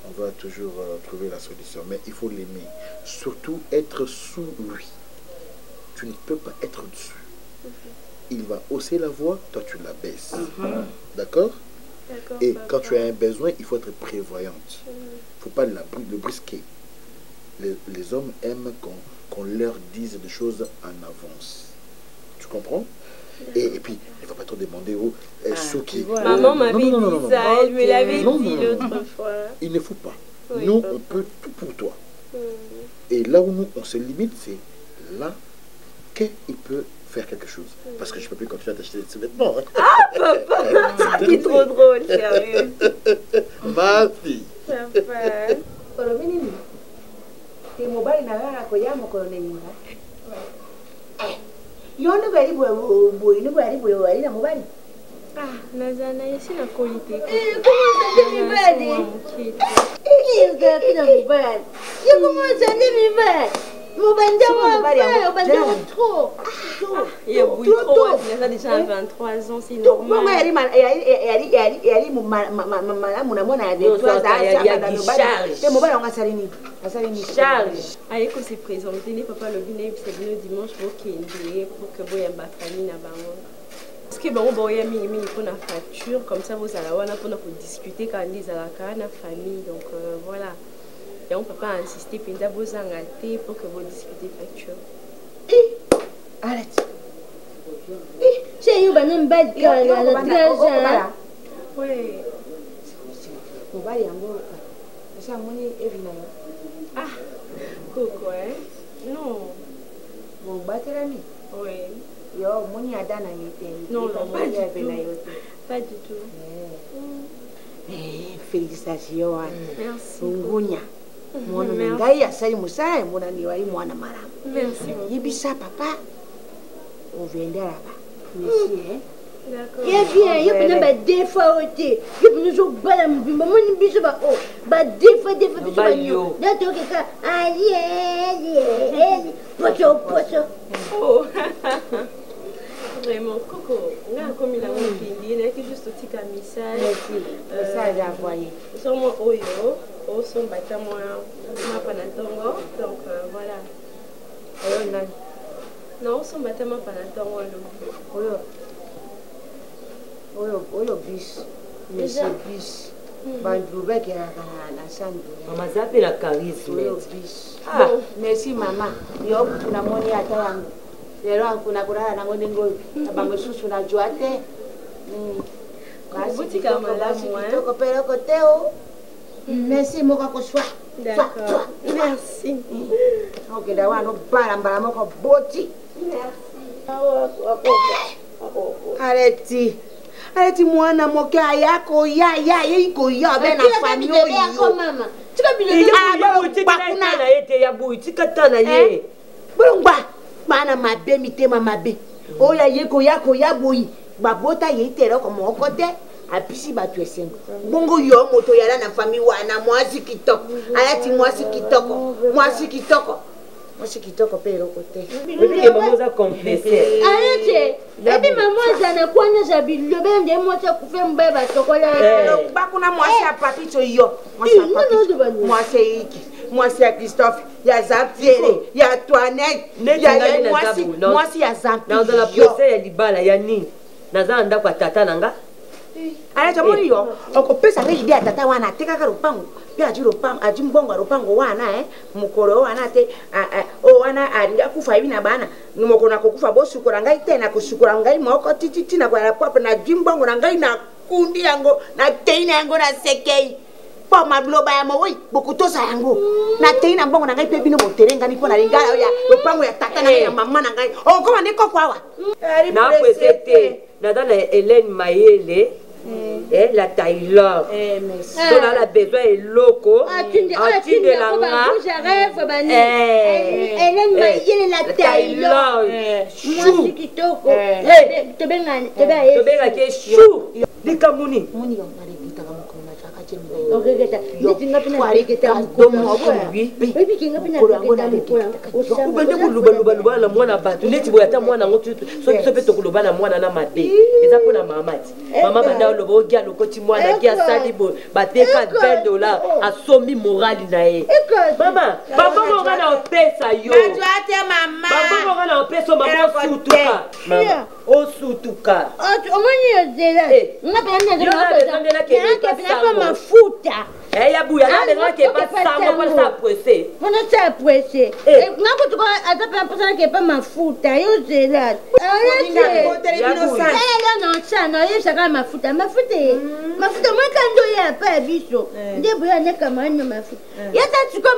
[SPEAKER 1] On va toujours trouver la solution. Mais il faut l'aimer. Surtout être sous lui. Tu ne peux pas être dessus. Il va hausser la voix, toi tu la baisses. D'accord? Et quand tu as un besoin, il faut être prévoyante. Il ne faut pas le brusquer. Les hommes aiment qu'on leur dise des choses en avance. Tu comprends? Et puis, il ne faut pas trop demander aux ceux qui...
[SPEAKER 7] Maman m'avait dit ça, elle me l'avait dit l'autre fois.
[SPEAKER 1] Il ne faut pas. Oui, nous, on peut tout pour toi. Et là où nous, on se limite, c'est là
[SPEAKER 9] qu'il peut faire quelque chose. Parce que je ne peux plus continuer à t'acheter des vêtements.
[SPEAKER 7] Ah, papa, c'est trop drôle, sérieux.
[SPEAKER 9] Ma fille.
[SPEAKER 7] Papa.
[SPEAKER 4] T'es mobile na la koya mo koloneli nga. Yono bali boy no bali boy wali na mobile.
[SPEAKER 7] Ah, nazana ici la qualité.
[SPEAKER 5] Comment ça te mibali? Qu'est-ce que tu as mibali? Comment ça te mibali? Mobile trop.
[SPEAKER 7] Il y a beaucoup trop. Il a déjà 23 ans, c'est normal.
[SPEAKER 4] Bon, elle
[SPEAKER 7] charge. Aïe, quand c'est présenté, les papas le vinaigre, c'est venu dimanche pour qu'il pour que vous ayez ma famille là-bas. Parce que bon, il y a une facture, comme ça vous allez pour discuter quand ils ont la famille. Donc voilà. Et on ne peut pas insister pour vous engager pour que vous discutez facture.
[SPEAKER 4] Arrête.
[SPEAKER 5] J'ai eu un bel cœur,
[SPEAKER 7] oui. Ah, pourquoi? Non.
[SPEAKER 4] Bon, batterami.
[SPEAKER 7] Oui.
[SPEAKER 4] Yo, moni adana yete.
[SPEAKER 7] Non, pas du tout.
[SPEAKER 4] Félicitations.
[SPEAKER 7] Merci.
[SPEAKER 4] Ngunya. Mwana ngai asali musala mwana ni wali mwana maramu.
[SPEAKER 7] Merci.
[SPEAKER 4] Yibisa papa. Ovendera ba. Merci.
[SPEAKER 7] D'accord.
[SPEAKER 5] Et bien, il y a pas des fois aussi. Il y a toujours pas la mobimba. Moi, je ne sais pas. Oh, bah des fois, je suis pas yo. Là, tu as allez, pocho.
[SPEAKER 7] Oh. Vraiment, Coco, on a comme il a il y a juste un petit message.
[SPEAKER 4] Merci. Message à envoyer.
[SPEAKER 7] Sûrement Oyo, au son bâtiment, ma panatongo. Donc voilà. Non, son bâtiment panatongo.
[SPEAKER 4] Oyo bis. Monsieur bis. Bandrouba qui a la chambre.
[SPEAKER 10] Maman s'appelle la charisme.
[SPEAKER 4] Oyo bis. Ah, merci maman. Yo kuna moni atayangu. Lero kuna kulala na ngone ngoyo. Abango susu na joate.
[SPEAKER 7] Basi kama
[SPEAKER 4] kitoko pero koteo. Merci moko koswa.
[SPEAKER 7] D'accord. Merci.
[SPEAKER 4] Ok, dawa no barambara moko boti. Merci. Arrêtez mwana moke ayako ya iko ya bena famille yo
[SPEAKER 5] mama.
[SPEAKER 10] Tika bilenge ya tika na ete ya boy tika tana ye.
[SPEAKER 4] Bulungwa bana mabe mitema mabe. Oya yeko yako ya boy. Babota ye tero ko mokote apisi batu esengo. Bongo yo moto yala na famille wana mwasi kitoko. Alati mwasi kitoko. Mwasi kitoko. Mwasi kitoko pero kote.
[SPEAKER 10] Bibi maman za confesser.
[SPEAKER 5] Arrête. Ebi maman zana kwanya za bilobe nde moto kufe mbeba chokola.
[SPEAKER 4] Bakuna mwasi ya papito yo. Mwasi iki. Mwasi ya Christophe, ya Zaptiere, ya Toinette, ya mwasi ya Zampi.
[SPEAKER 10] Na la procès ya libala ya nini? Naza nda kwa tata nanga.
[SPEAKER 4] Ala jamoni yo, okopesa nge idea tata wana teka ka rupango. Pia aji mbongo rupango wana mukoro wana te o wana aringa kufa hivi na bana. Nimoko na kukufa bosu kurangai tena kusukura ngai moko titi na kwa papa na jimbongo na ngai na kundi yango na teina yango na sekei. Pa mabloba ya mawoi bokutosa yango. Na teina mbongo na ngai pe bino moterenga nipo na lingala ya rupango ya tata na ya mama na ngai. O koma neko kwawa.
[SPEAKER 10] Na presete na dana Hélène Mayele. La Taylor.
[SPEAKER 4] Merci.
[SPEAKER 10] On a besoin de loco.
[SPEAKER 5] Hélène Mayele la Taylor. Moi c'est kitoko.
[SPEAKER 10] Tobenga ke chou. Likamuni.
[SPEAKER 4] Muni yo na libita kama kuna chaka chembe.
[SPEAKER 5] Okegeta. Nitinga pina reketa
[SPEAKER 10] mkono.
[SPEAKER 5] Baby kinga pina reketa mkono.
[SPEAKER 10] Ubende kuluba na mwana batu. Neti boyata mwana ngotu. So pe tokuluba na mwana na mabe. Eza pona mamati. Mama banda lobo gia lokoti mwana kia salibo bateka $20 asomi morali na ye. Mama, baba ngona na pesa yo.
[SPEAKER 4] Najwate mama.
[SPEAKER 10] Baba ngona na pesa mama sutuka. Mama, o sutuka.
[SPEAKER 5] Omani yo zela. Ngapenda
[SPEAKER 10] Ngapenda
[SPEAKER 5] mafuta.
[SPEAKER 10] Eh ya buya na benga ke pas sango pour ça pressé.
[SPEAKER 5] On a ça pressé. Ngako tu ata pa personne qui pas mafuta yo zela. Non ça non yo saka mafuta mafuta moi kando ya pa biso. Nde buya ne kama no mafuta. Ya ta tu ko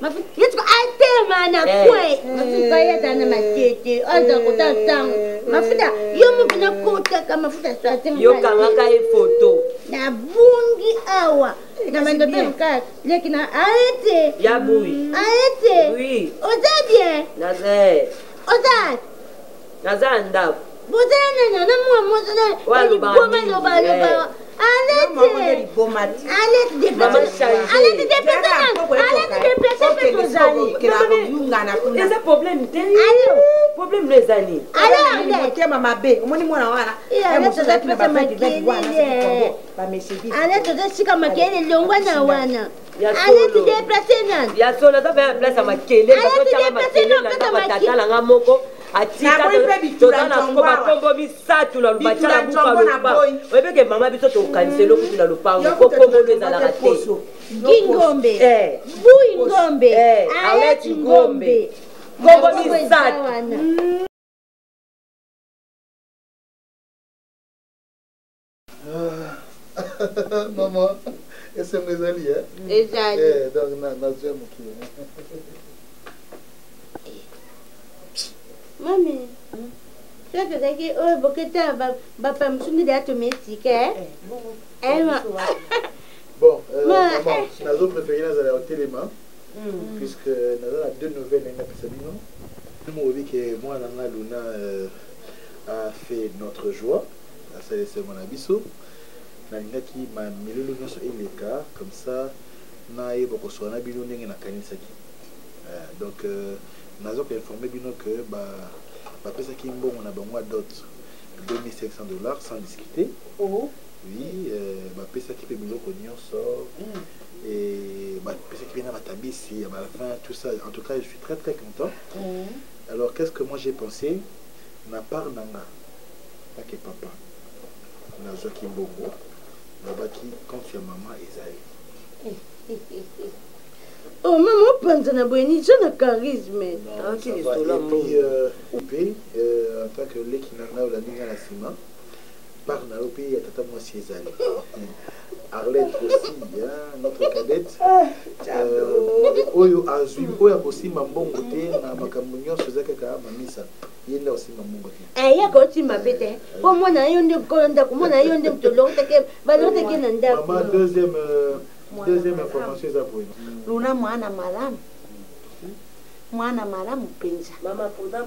[SPEAKER 5] mafuta. Ya tu ko atema na kwe. Mafuta ya tana matete. Aza kota tango. Mafuta yo mo bina kota kama mafuta so atema.
[SPEAKER 10] Yo kanga ka e photo.
[SPEAKER 5] Na bungi awa. Na mando benka lekina arrêtez.
[SPEAKER 10] Ya boui.
[SPEAKER 5] Arrêtez.
[SPEAKER 10] Oui.
[SPEAKER 5] Oza bien.
[SPEAKER 10] Naze.
[SPEAKER 5] Oza.
[SPEAKER 10] Naza ndap.
[SPEAKER 5] Bozana na mwa mozana.
[SPEAKER 10] Walu ba.
[SPEAKER 5] Arrêtez. Arrêtez de déplacer. Arrêtez de déplacer. Arrêtez de déplacer.
[SPEAKER 10] Eza problème te. Problème les années.
[SPEAKER 5] Alors,
[SPEAKER 4] Kia mama be, umoni mwana wana.
[SPEAKER 5] Arrête de sika makele longwa na wana. Arrête de déplacer nan.
[SPEAKER 10] Ya solo ta faire place à makele, ba to chama makele na ba tata la ngamoko. Atika to na kombo misatu na lubacha la buka. Webeke mama biso to cancelo kuti na lupango. Kombo leza la rate.
[SPEAKER 5] Ngombe. Bui ngombe.
[SPEAKER 10] Arrête ngombe. Kombo misatu.
[SPEAKER 1] Maman, esse é mes ali, é?
[SPEAKER 5] Exato.
[SPEAKER 1] É, nós vemos aqui.
[SPEAKER 5] Mami, você quer que eu vou que tá para me sundir a doméstica, é? É,
[SPEAKER 1] Bon, maman, nós vamos préférer nós aller au téléma, puisque nous avons deux nouvelles à Pessamino. Nous avons vu que moi, Nana Luna a fait notre joie, à Salé mon abisso. Nalingaki ma milolo nyonso eleka comme ça na yeba koswana bino ndenge nakanisaki donc nazo ko informer bino que bapesaki mbongo na bango dot $2,500 sans discuter. Oui, bapesaki pe biloko nyonso et bapesaki bina batabisi à la fin tout ça. En tout cas, je suis très très content. Alors qu'est-ce que moi j'ai pensé na part nanga pas que papa nazo ki mbongo Babaki, quand tu as maman, Esaïe.
[SPEAKER 5] Oh, maman, pense à Boeni, j'ai un charisme.
[SPEAKER 1] Et puis, en tant que l'équinana ou la ligne à la ciment, par Naopi, il y a Tata Moissi Esaïe. Arlette aussi, notre cadette. Oyo Azui, Oyo aussi, Mambon Goté, Makamunion, Suzaka, Mamisa. Il y a aussi Mambon Goté.
[SPEAKER 5] Eh, il y a quand tu m'appelles, pour moi, on a eu un colonda, comment on a eu un de l'autre,
[SPEAKER 1] maman, deuxième information, c'est pour
[SPEAKER 4] Luna, mwana malamu. Mwana malamu penza.
[SPEAKER 10] Mama, problème.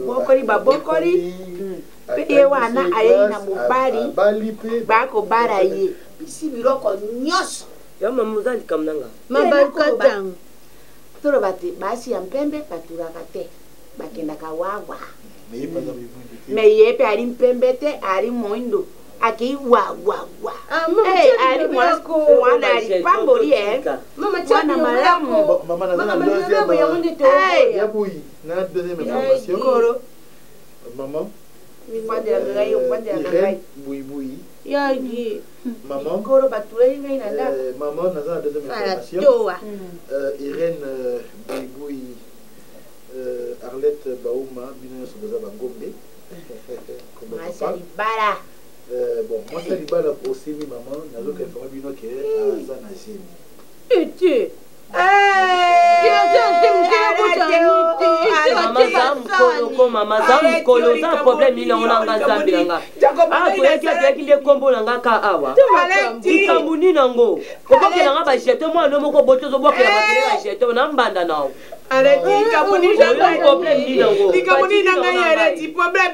[SPEAKER 4] Bokori, babokori. Pe wana aye na mobali. Bako bara ye. Bisi biloko nyos.
[SPEAKER 10] Ya mamuzali kamnanga.
[SPEAKER 5] Mabaka tang.
[SPEAKER 4] Toro bati basi ya mpembe paturaka te. Bakenda kawawa. Me yepe ari mpembe te ari moindo. Aki wa. Ari mwasko wana ari pambori
[SPEAKER 5] Mama chana malamu.
[SPEAKER 1] Mama deuxième. Ya bouy. Na deuxième information. Maman. Irène Bouy.
[SPEAKER 5] Yagi.
[SPEAKER 1] Maman.
[SPEAKER 4] Koro batule ina na.
[SPEAKER 1] Maman na za deuxième information. Irène Bouy. Arlette Baouma bino soboza bangombe.
[SPEAKER 4] Masali bara.
[SPEAKER 1] Bon, moi ça libala aussi mi maman na zo ka informer bino ke aza na jeni.
[SPEAKER 5] Tu.
[SPEAKER 10] Mama zam kolo za problème ina onanga zambiranga. Ah to yaki le kombo nanga ka awa. Ikambuni nango. Koboke nanga ba jeto mo no moko boto zo boke ba kele ba jeto na mbanda nawo.
[SPEAKER 4] Arrêtez, Kamuni nanga arrêtez, problème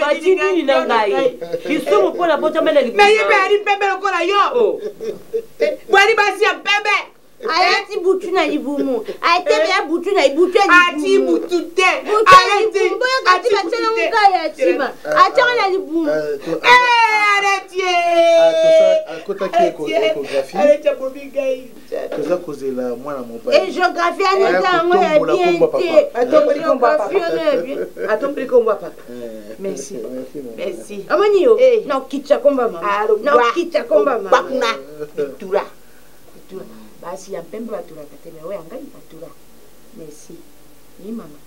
[SPEAKER 10] ni nanga yi. Kisumu pona poto mele li.
[SPEAKER 4] Mais yebe ari pembe lokola yo. Wali basi pembe.
[SPEAKER 5] Arrêtez butu na libumu. Arrêtez bien butu na butu na
[SPEAKER 4] ati butu te.
[SPEAKER 5] Arrêtez. Boyo kati batela muka ya tiba. Atanga na libumu.
[SPEAKER 4] Arrêtez.
[SPEAKER 1] À côté qui échographie.
[SPEAKER 4] Arrêtez pour bigai.
[SPEAKER 1] Que ça cause la moi na mon père.
[SPEAKER 5] Et géographie aneta ngo ya bien.
[SPEAKER 4] Atombri komba papa. Merci. Merci.
[SPEAKER 5] Amani yo. No kicha komba mama. No kicha komba mama.
[SPEAKER 4] Bakuna. Tura. basi ya mpembe batulaka te me oyo angai batula merci ni mama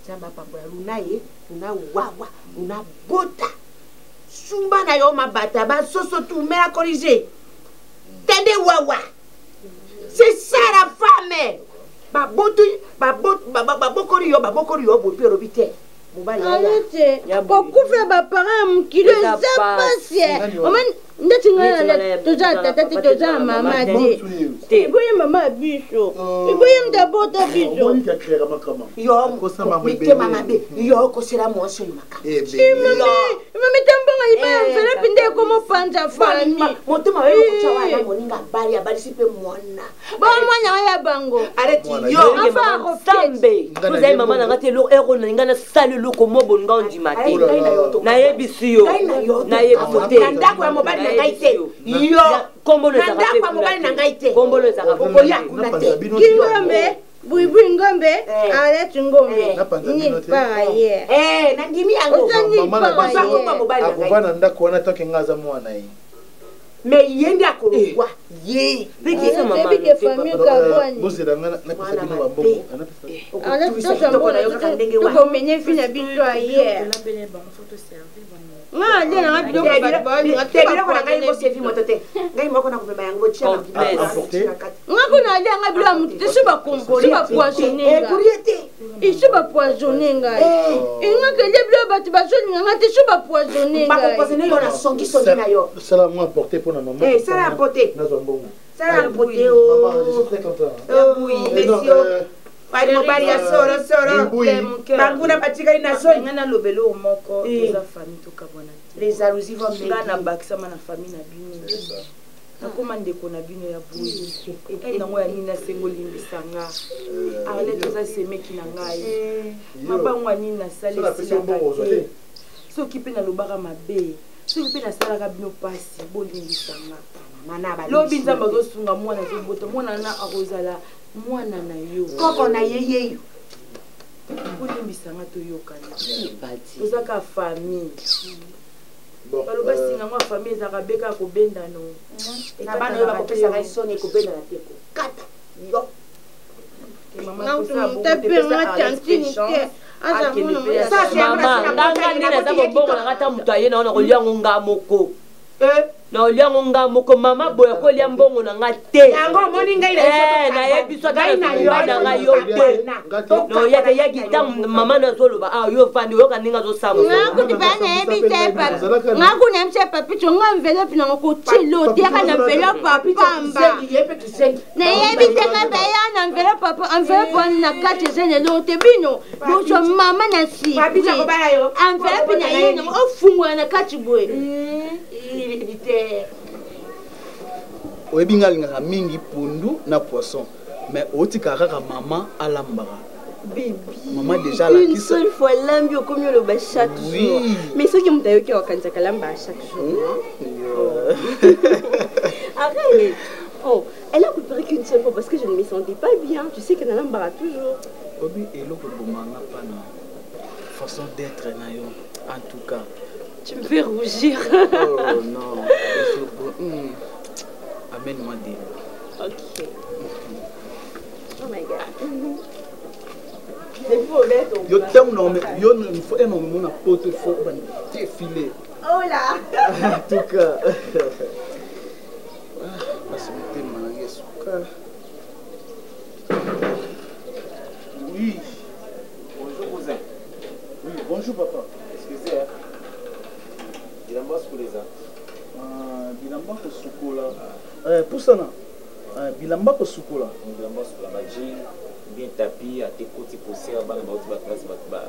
[SPEAKER 4] nzambe apambola luna ye luna wawa luna bota sumba na yo mabata basoso tumela corrigé tende wawa c'est ça la femme babokoli yo bopi olobi te
[SPEAKER 5] arrête kokufa baparent ya mokili eza pasi ndeti ngai toza tata te toza mama te eboye mama ya biso eboye mdabota biso
[SPEAKER 4] mitema mabe yo okosela mwasi oyo
[SPEAKER 5] mami tambonga liba ya mvelepi nde ekomopanza fami
[SPEAKER 4] motema oyo okotya wana moninga abali abalisi mpe mwana
[SPEAKER 5] bomwana oyo ya bango
[SPEAKER 10] arrête yo sambe tozali mama na nga te ero na nga nasali eloko mo boninga ondima te nayebisi yo nayebisi te
[SPEAKER 4] na ndako ya mobali na ngai te yo na ndako ya mobali na ngai te
[SPEAKER 10] kombolo ezaka
[SPEAKER 4] okoya kuna te
[SPEAKER 5] kingombe buibui ngombe arrête ngombe nipaye
[SPEAKER 4] nandimi yango
[SPEAKER 2] akovana ndako wana toke nga aza mwana ye
[SPEAKER 4] mais ye ndi akolongwa ye
[SPEAKER 5] ebike famille kabwani
[SPEAKER 2] bozela nga napesa bino bambongo
[SPEAKER 5] tokomene fi na biso aye nga ade nanga biloko
[SPEAKER 4] biloko na ngai bosevi moto te ngai moko na kopema yango
[SPEAKER 5] nga kuna ade anga bilo ya motu te so bapoisonne iso bapoisonne ngai nga kede bilo bato bazolinga nga te so bapoisonne
[SPEAKER 4] ngabapoisonne yo na songisongi na yo
[SPEAKER 2] sala mwa apporte mpo na mama
[SPEAKER 4] sala apporte
[SPEAKER 2] nazwa mbongo
[SPEAKER 4] sala apporte monsieur bali mobali ya soro banguna batikali na soni
[SPEAKER 3] nga nalobelo moko toza famille tokabwana te
[SPEAKER 4] les jalousies vont
[SPEAKER 3] nga nabakisama na famille na bino nakoma ndeko na bino ya boyi nango ya nini nasengo olimbisa nga arle toza semeki na ngai mabango ya nini nasalisilaka te soki mpe nalobaka mabe soki mpe nasalaka bino mpasi bolimbisa nga lobi nzambe azosunga mwana azobota mwana na akozala mwana na yo
[SPEAKER 4] koko na yeyeyo
[SPEAKER 3] bolimbisanga toyokana tozaka famille baloba singa ngo famille ezaka beka kobendano
[SPEAKER 4] na bana oyo bakopesaka isoni ekobendana te kokata yo
[SPEAKER 10] mama ndanga nini aza mobongo nanga ta moto aye nao na koliango nga moko na oliango nga moko mama boya kolia mbongo na nga te nayebi so ngai na nga yo te noyate yaki ntango mama nazoloba yo fandi oyoka ndenge azosambangakuti
[SPEAKER 5] mpe nayebi te papi ngaku nayebi te papi to nga envelope nango kotilo teka na envelope apamba nayebi te nga beya na envelope wana na kati eza lelo te bino boso mama na si envelope na ye nango ofungola na kati boye
[SPEAKER 8] oyebi nga alingaka mingi pundu na poisson mais otikaka kaka mama alambaka mama déjà
[SPEAKER 7] une seule fois lambi okomi oloba chaque jour mais soki moto ayoki akanisaka lamba chaque jour arrête elle a coupé qu'une seule fois parce que je ne me sentais pas bien tu sais que na lambaka toujours
[SPEAKER 8] obi eloko bomanga pana façon d'être na yo en tout cas
[SPEAKER 7] tu me fais rougir
[SPEAKER 8] oh non amène-moi des mots.
[SPEAKER 7] Ok. Oh my God.
[SPEAKER 8] Yo t'aime non mais yo il faut un moment na pote faut défiler.
[SPEAKER 7] Oh là.
[SPEAKER 8] En tout cas. Parce que t'es malade suka. Oui.
[SPEAKER 11] Bonjour cousin.
[SPEAKER 8] Oui, bonjour papa.
[SPEAKER 11] Excusez. Bilamba sukoleza.
[SPEAKER 8] Bilamba ko sukola. Pusana. Bilamba ko sukola.
[SPEAKER 11] Bilamba sukola baji bien tapis à tes côtés poser bana ba ba classe ba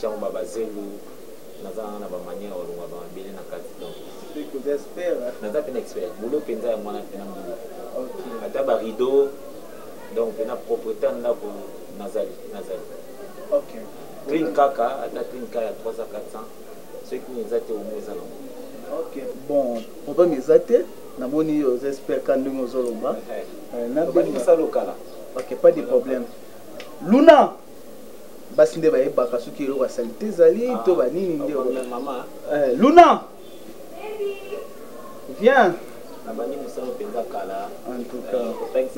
[SPEAKER 11] chamba bazelu nazana ba manière olunga ba mbele na kati donc
[SPEAKER 8] c'est que j'espère
[SPEAKER 11] naza pe expert boulot penza mwana pena boulot OK ata ba rideau donc na propriété ndako nazali
[SPEAKER 8] OK
[SPEAKER 11] clean kaka ata clean kaka 300 400 ceux qui nous étaient au moins
[SPEAKER 8] OK bon papa mezate namoni j'espère quand nous ozoloba na
[SPEAKER 11] ba ça local.
[SPEAKER 8] OK pas de problème Luna basi nde bayebaka soki eloko ya salite ezali to banini nde
[SPEAKER 11] maman
[SPEAKER 8] Luna viens
[SPEAKER 11] Nabani musalo penza kala.
[SPEAKER 2] En tout cas,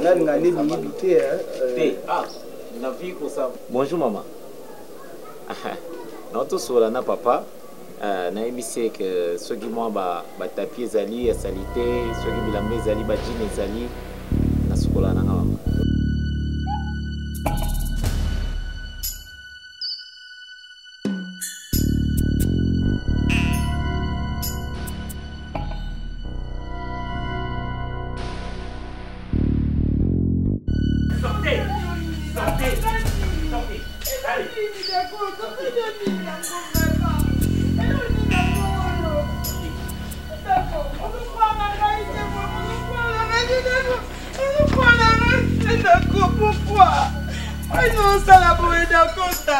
[SPEAKER 2] na ngani limité
[SPEAKER 11] ah, na vie comme ça. Bonjour maman. Notre sola na papa na ebisi que ceux qui moi ba tapis ezali ya salité, ceux qui bilamba ezali ba jean ezali na sokola na maman.
[SPEAKER 4] Pourquoi? Non, ça la boue d'Acosta.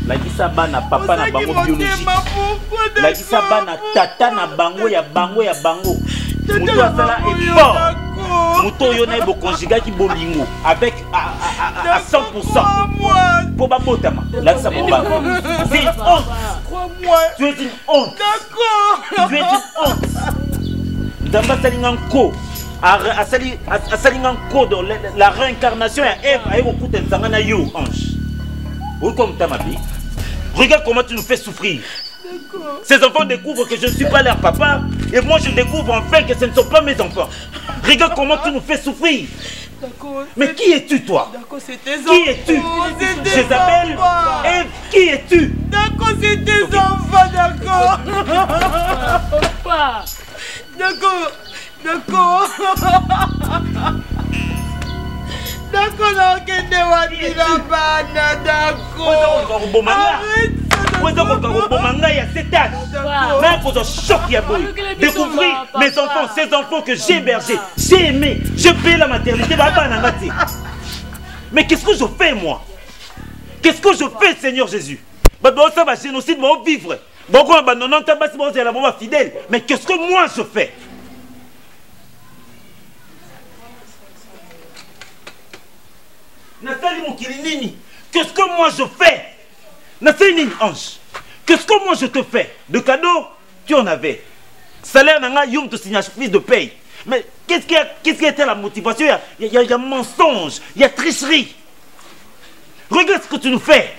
[SPEAKER 12] Lakisa bana papa na bango biologique. Lakisa bana tata na bango ya bango. Muto asala effort. Muto yona ibo conjugal ki bolingo avec à 100%. Pour babotama. Lakisa bana. C'est une honte. Crois-moi. Tu es une honte. D'accord. Tu es une honte. Damba salinganko. Asali code la réincarnation à Ève a écouté Nzangana yo ange. Où comme ta ma vie. Regarde comment tu nous fais souffrir. Ces enfants découvrent que je ne suis pas leur papa et moi je découvre enfin que ce ne sont pas mes enfants. Regarde comment tu nous fais souffrir. Mais qui es-tu toi? Qui es-tu? Je t'appelle Ève. Qui es-tu?
[SPEAKER 4] D'accord, c'est tes enfants, d'accord. Papa. D'accord. D'accord. D'accord,
[SPEAKER 12] découvrir mes enfants, ces enfants que j'ai hébergés, j'ai aimé, je paye la maternité. Mais qu'est-ce que je fais moi? Qu'est-ce que je fais, Seigneur Jésus? Ça va génocide, va vivre. Mais qu'est-ce que moi je fais? Nathalie Mokilinini, qu'est-ce que moi je fais? Nathalie Ange, qu'est-ce que moi je te fais? De cadeaux, tu en avais. Salaire n'a pas te signer fils de paye. Mais qu'est-ce qui a été la motivation? Il y a mensonge, il y a tricherie. Regarde ce que tu nous fais.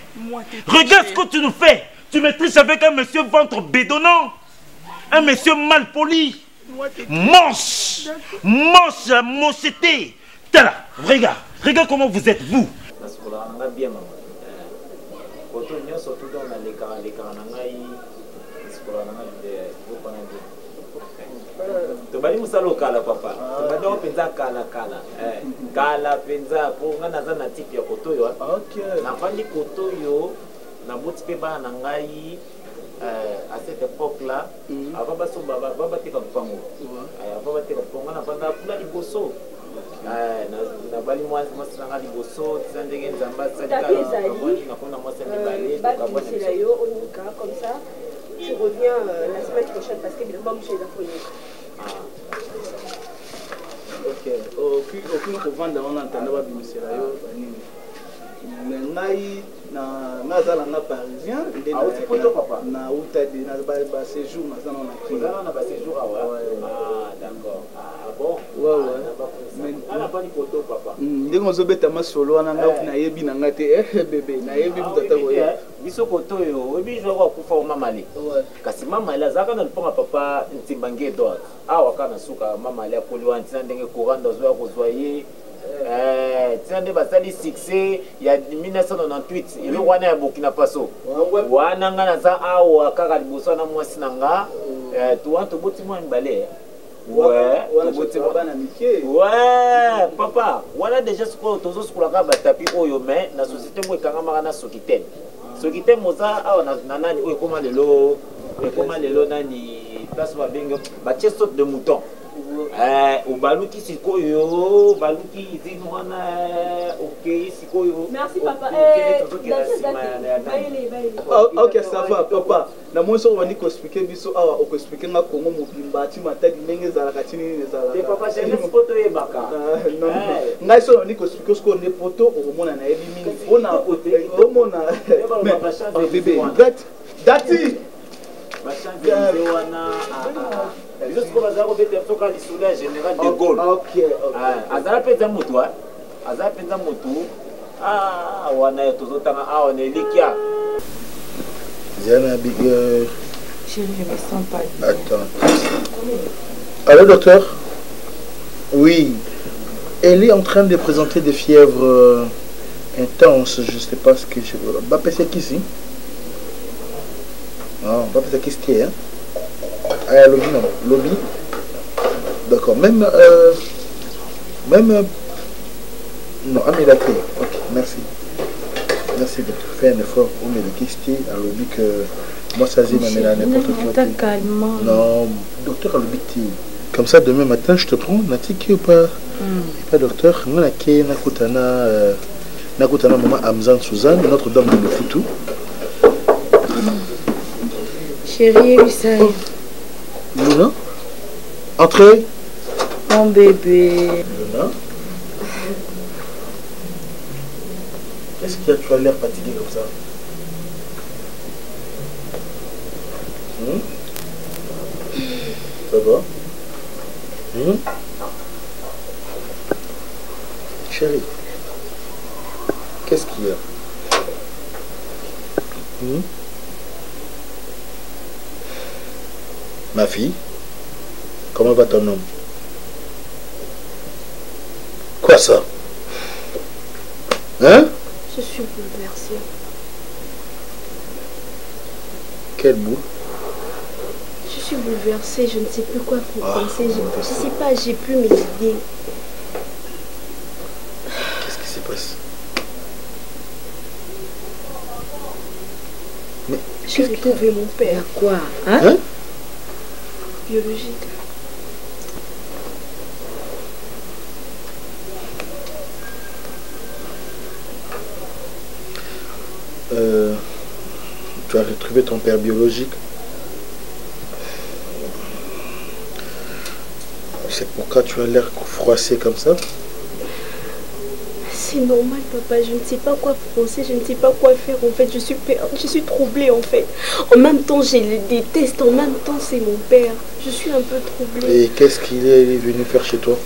[SPEAKER 12] Regarde ce que tu nous fais. Tu me triches avec un monsieur ventre bédonnant, un monsieur mal poli, manche, mocheté. Regarde comment vous êtes, vous.
[SPEAKER 11] Tobali musalo kala papa. Tobali penza kala penza pour ngana za na type ya koto yo. OK. Na fandi koto yo na boti pe ba na ngai à cette époque là avant baso baba te ka pango. Avant te ka pango na fanda pula liboso. Na bali mwanzi masanga liboso tsandenge nzamba sadika. Na kona mwasa ni balé to ka boti la yo onika comme ça. Je reviens la semaine prochaine parce que il va me chez la folie.
[SPEAKER 2] Ok, aucune revente on entend pas bimisela yo nini. Mais ngai na zala parisien na utadi na ba séjour na zala na
[SPEAKER 11] ba séjour ah d'accord. Ah bon.
[SPEAKER 2] Ouais. Mais
[SPEAKER 11] ana pas ni photo papa.
[SPEAKER 2] Ndenge ozobeta masolo wana na yebi na ngate bébé na yebi mutata boye.
[SPEAKER 11] Biso koto yo obi jwa kwa kufa mama le. Kasi mama ile azaka na liponga papa ntimbange do. Awa kana suka mama ile akoliwa ntina ndenge koranda zo ya kozwa ye. Tiande basali succès ya 1998 ile wana ya Burkina Faso. Wana ngana za awa kaka liboso na mwasi nanga. Tuanto boti mwa mbale. Ouais, papa, voilà déjà ce qu'on a tous pour la tapis oyo mais la société moi quand on a sokiten. Sokiten moza ah on a nani comment le lo nani place va bingo ba saute de mouton. obaluki sikoyo baluki izini wana okei sikoyo.
[SPEAKER 7] Merci papa.
[SPEAKER 2] Ok, ça va papa. Na moi so wani ko expliquer biso awa o ko expliquer nga Congo mobimba ti matadi ndenge za la katini ni za la.
[SPEAKER 11] Te papa j'ai laisse poto e baka.
[SPEAKER 2] Non. Ngai so wani ko expliquer ce qu'on est poto o mona na ebi mingi. Ona o mona. Mais bébé, dati.
[SPEAKER 11] Bachanga wana juste pour bazaro bete foka lisula général de Gaulle.
[SPEAKER 2] OK.
[SPEAKER 11] Azala penza moto azala penza moto wana tozotanga wana elikia.
[SPEAKER 8] Diana
[SPEAKER 6] Chérie, je me sens pas bien.
[SPEAKER 8] Attends. Allô, docteur? Oui. Elle est en train de présenter des fièvres intenses. Je ne sais pas ce que je veux. Bah, c'est qui ici? Non, pas c'est qui c'est, hein? Ah, lobby, non. Lobby? D'accord. Même. Non, ah, mais la clé. Ok, merci. Merci de faire un effort pour me le à lobby que moi ça m'amène à n'importe quoi. Non, docteur à lobby. Comme ça demain matin je te prends, natiki ou pas? Pas docteur, moi nakutana maman Amzan Suzanne, notre dame de Foutou.
[SPEAKER 6] Chérie, oui ça y est.
[SPEAKER 8] Luna, entrez.
[SPEAKER 6] Mon bébé.
[SPEAKER 8] Luna. Qu'est-ce qu'il y a? Tu as l'air fatigué comme ça. Ça va? Chérie, qu'est-ce qu'il y a? Ma fille, comment va ton homme? Quoi ça? Hein?
[SPEAKER 7] Je suis bouleversée.
[SPEAKER 8] Quel bout?
[SPEAKER 7] Je suis bouleversée, je ne sais plus quoi penser. Je ne sais pas, j'ai plus mes idées.
[SPEAKER 8] Qu'est-ce qui se passe? Mais
[SPEAKER 7] j'ai retrouvé mon père.
[SPEAKER 6] Quoi? Hein?
[SPEAKER 7] Biologique.
[SPEAKER 8] Tu as retrouvé ton père biologique. C'est pourquoi tu as l'air froissé comme ça?
[SPEAKER 7] C'est normal papa, je ne sais pas quoi penser, je ne sais pas quoi faire en fait, je suis troublée en fait. En même temps je le déteste, en même temps c'est mon père, je suis un peu troublée.
[SPEAKER 8] Et qu'est-ce qu'il est venu faire chez toi?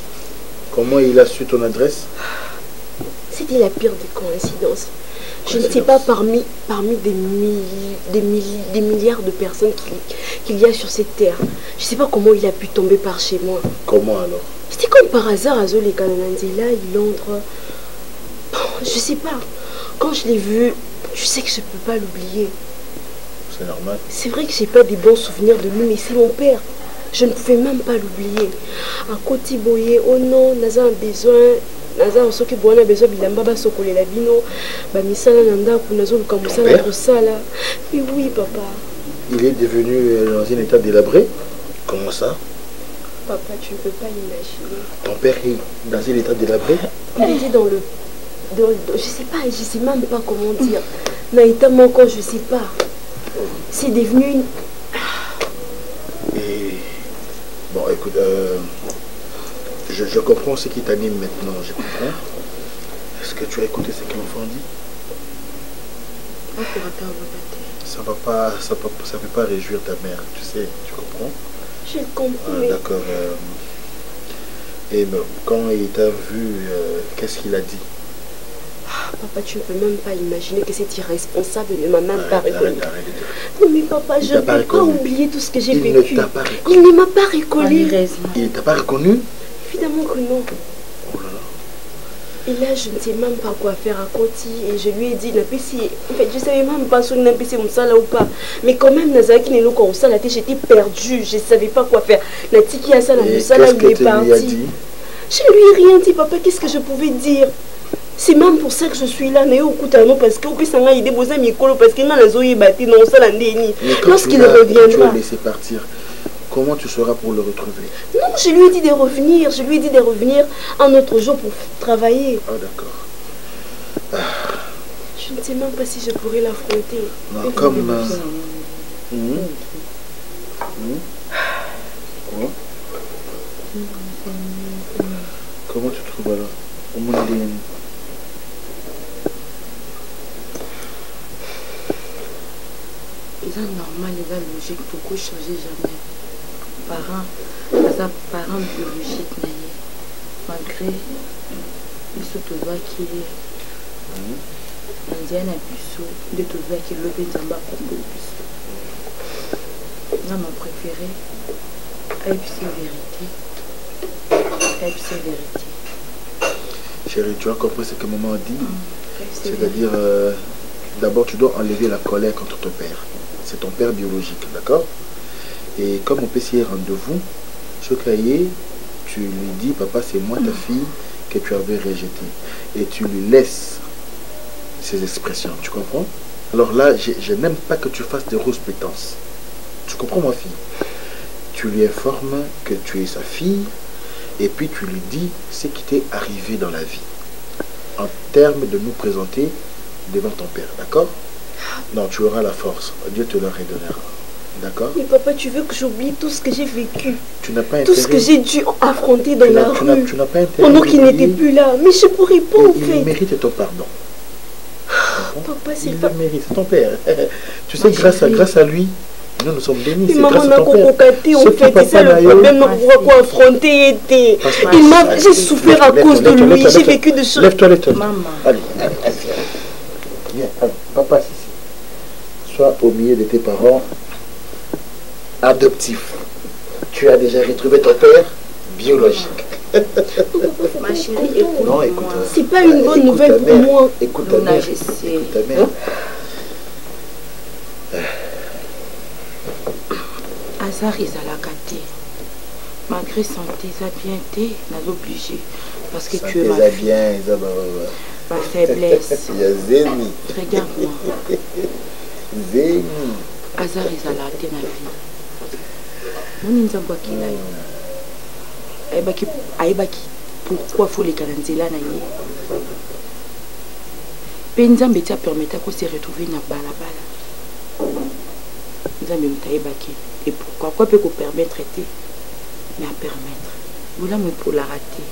[SPEAKER 8] Comment il a su ton adresse?
[SPEAKER 7] C'était la pire des coïncidences. Je ne sais pas parmi des milliards de personnes qu'il y a sur cette terre. Je ne sais pas comment il a pu tomber par chez moi.
[SPEAKER 8] Comment alors?
[SPEAKER 7] C'était comme par hasard, Azol et Kanananzela, il entre. Je sais pas. Quand je l'ai vu, je sais que je ne peux pas l'oublier.
[SPEAKER 8] C'est normal.
[SPEAKER 7] C'est vrai que j'ai pas des bons souvenirs de lui, mais c'est mon père. Je ne pouvais même pas l'oublier. À côté boye, oh non, Naza a besoin. Naza a soki boana besoin bilamba ba sokole la bino. Ba misala nanda pour nazo luka musala kosala. Mais oui, papa.
[SPEAKER 8] Il est devenu dans un état délabré? Comment ça?
[SPEAKER 7] Papa, tu ne peux pas l'imaginer.
[SPEAKER 8] Ton père est dans un état délabré?
[SPEAKER 7] Il était dans le... je sais même pas comment dire. Naïta encore, je sais pas. C'est devenu une...
[SPEAKER 8] Et... Bon, écoute, je comprends ce qui t'anime maintenant, je comprends. Est-ce que tu as écouté ce que l'enfant dit? Ça ne peut pas réjouir ta mère, tu sais, tu comprends?
[SPEAKER 7] Je comprends.
[SPEAKER 8] D'accord. Et quand il t'a vu, qu'est-ce qu'il a dit?
[SPEAKER 7] Papa, tu ne peux même pas imaginer que cet irresponsable ne m'a même pas reconnu. Non mais papa, je ne peux pas oublier tout ce que j'ai vécu. Il ne m'a pas reconnu.
[SPEAKER 8] Il ne t'a pas reconnu?
[SPEAKER 7] Évidemment que non.
[SPEAKER 8] Oh là là.
[SPEAKER 7] Et là, je ne sais même pas quoi faire à Koti. Et je lui ai dit, en fait, je ne savais même pas si on a pissé mon sala ou pas. Mais quand même, Nazaki n'est pas au sala, j'étais perdue. Je ne savais pas quoi faire. Natiki a ça, il est parti. Je ne lui ai rien dit, papa. Qu'est-ce que je pouvais dire? C'est même pour ça que je suis là. Mais parce que il parce que lorsqu'il reviendra.
[SPEAKER 8] Tu as laissé partir.
[SPEAKER 9] comment tu seras pour le retrouver?
[SPEAKER 7] Non, je lui ai dit de revenir. Je lui ai dit de revenir un autre jour pour travailler.
[SPEAKER 9] Ah, d'accord.
[SPEAKER 7] Je ne sais même pas si je pourrais l'affronter.
[SPEAKER 9] Non, comme... Comment tu trouves alors? Au monde des...
[SPEAKER 3] Il est normal, il est logique, pourquoi changer jamais? Parents biologiques, malgré ils sont tous qui Indien a puceau, de tous qui le Benzamba comme le puceau. Non, mon préféré, c'est vérité. C'est vérité.
[SPEAKER 9] Chérie, tu as compris ce que maman a dit? C'est-à-dire, d'abord, tu dois enlever la colère contre ton père. C'est ton père biologique, d'accord? Et comme on peut s'y rendez-vous, Chokaye, tu lui dis, papa, c'est moi ta fille que tu avais rejetée. Et tu lui laisses ces expressions, tu comprends? Alors là, je n'aime pas que tu fasses des grosses pétances. Tu comprends, ma fille? Tu lui informes que tu es sa fille, et puis tu lui dis ce qui t'est arrivé dans la vie, en termes de nous présenter devant ton père, d'accord? Non, tu auras la force. Dieu te la redonnera. D'accord?
[SPEAKER 7] Mais papa, tu veux que j'oublie tout ce que j'ai vécu?
[SPEAKER 9] Tu n'as pas intérêt.
[SPEAKER 7] Tout ce que j'ai dû affronter dans la rue.
[SPEAKER 9] Tu n'as pas intérêt.
[SPEAKER 7] Pendant qu'il n'était plus là. Mais je pourrais pas en fait.
[SPEAKER 9] Il mérite ton pardon.
[SPEAKER 7] Papa, c'est
[SPEAKER 9] pas... Il le mérite, c'est ton père. Tu sais, grâce à lui, nous sommes bénis.
[SPEAKER 7] C'est grâce à ton père. En fait, c'est ça le problème. Non, pourquoi affronter était. J'ai souffert à cause de lui. J'ai vécu de choses.
[SPEAKER 9] Lève-toi. Maman. Allez. Viens, papa, ici. Sois au milieu de tes parents adoptifs. Tu as déjà retrouvé ton père biologique.
[SPEAKER 7] Ma chérie, écoute. C'est pas une bonne nouvelle pour moi.
[SPEAKER 9] Écoute ta mère. Écoute ta mère.
[SPEAKER 3] Hasard ezalaka te. Malgré santé, ça bien été, n'a obligé. Parce que tu es ma fille.
[SPEAKER 9] Bien,
[SPEAKER 3] ma faiblesse.
[SPEAKER 9] Il y a Zéni.
[SPEAKER 3] Regarde-moi.
[SPEAKER 9] Zéni.
[SPEAKER 3] Hasard ezalaka te na vie. Moni nzambo akila yo. Ayebaki pourquoi faut les kalanzela na ye. Pe nzambe tia permettre ko se retrouver na balabala. Nzambe mutayebaki. Et pourquoi peut qu'on permettre de mais à permettre voilà mais pour la rater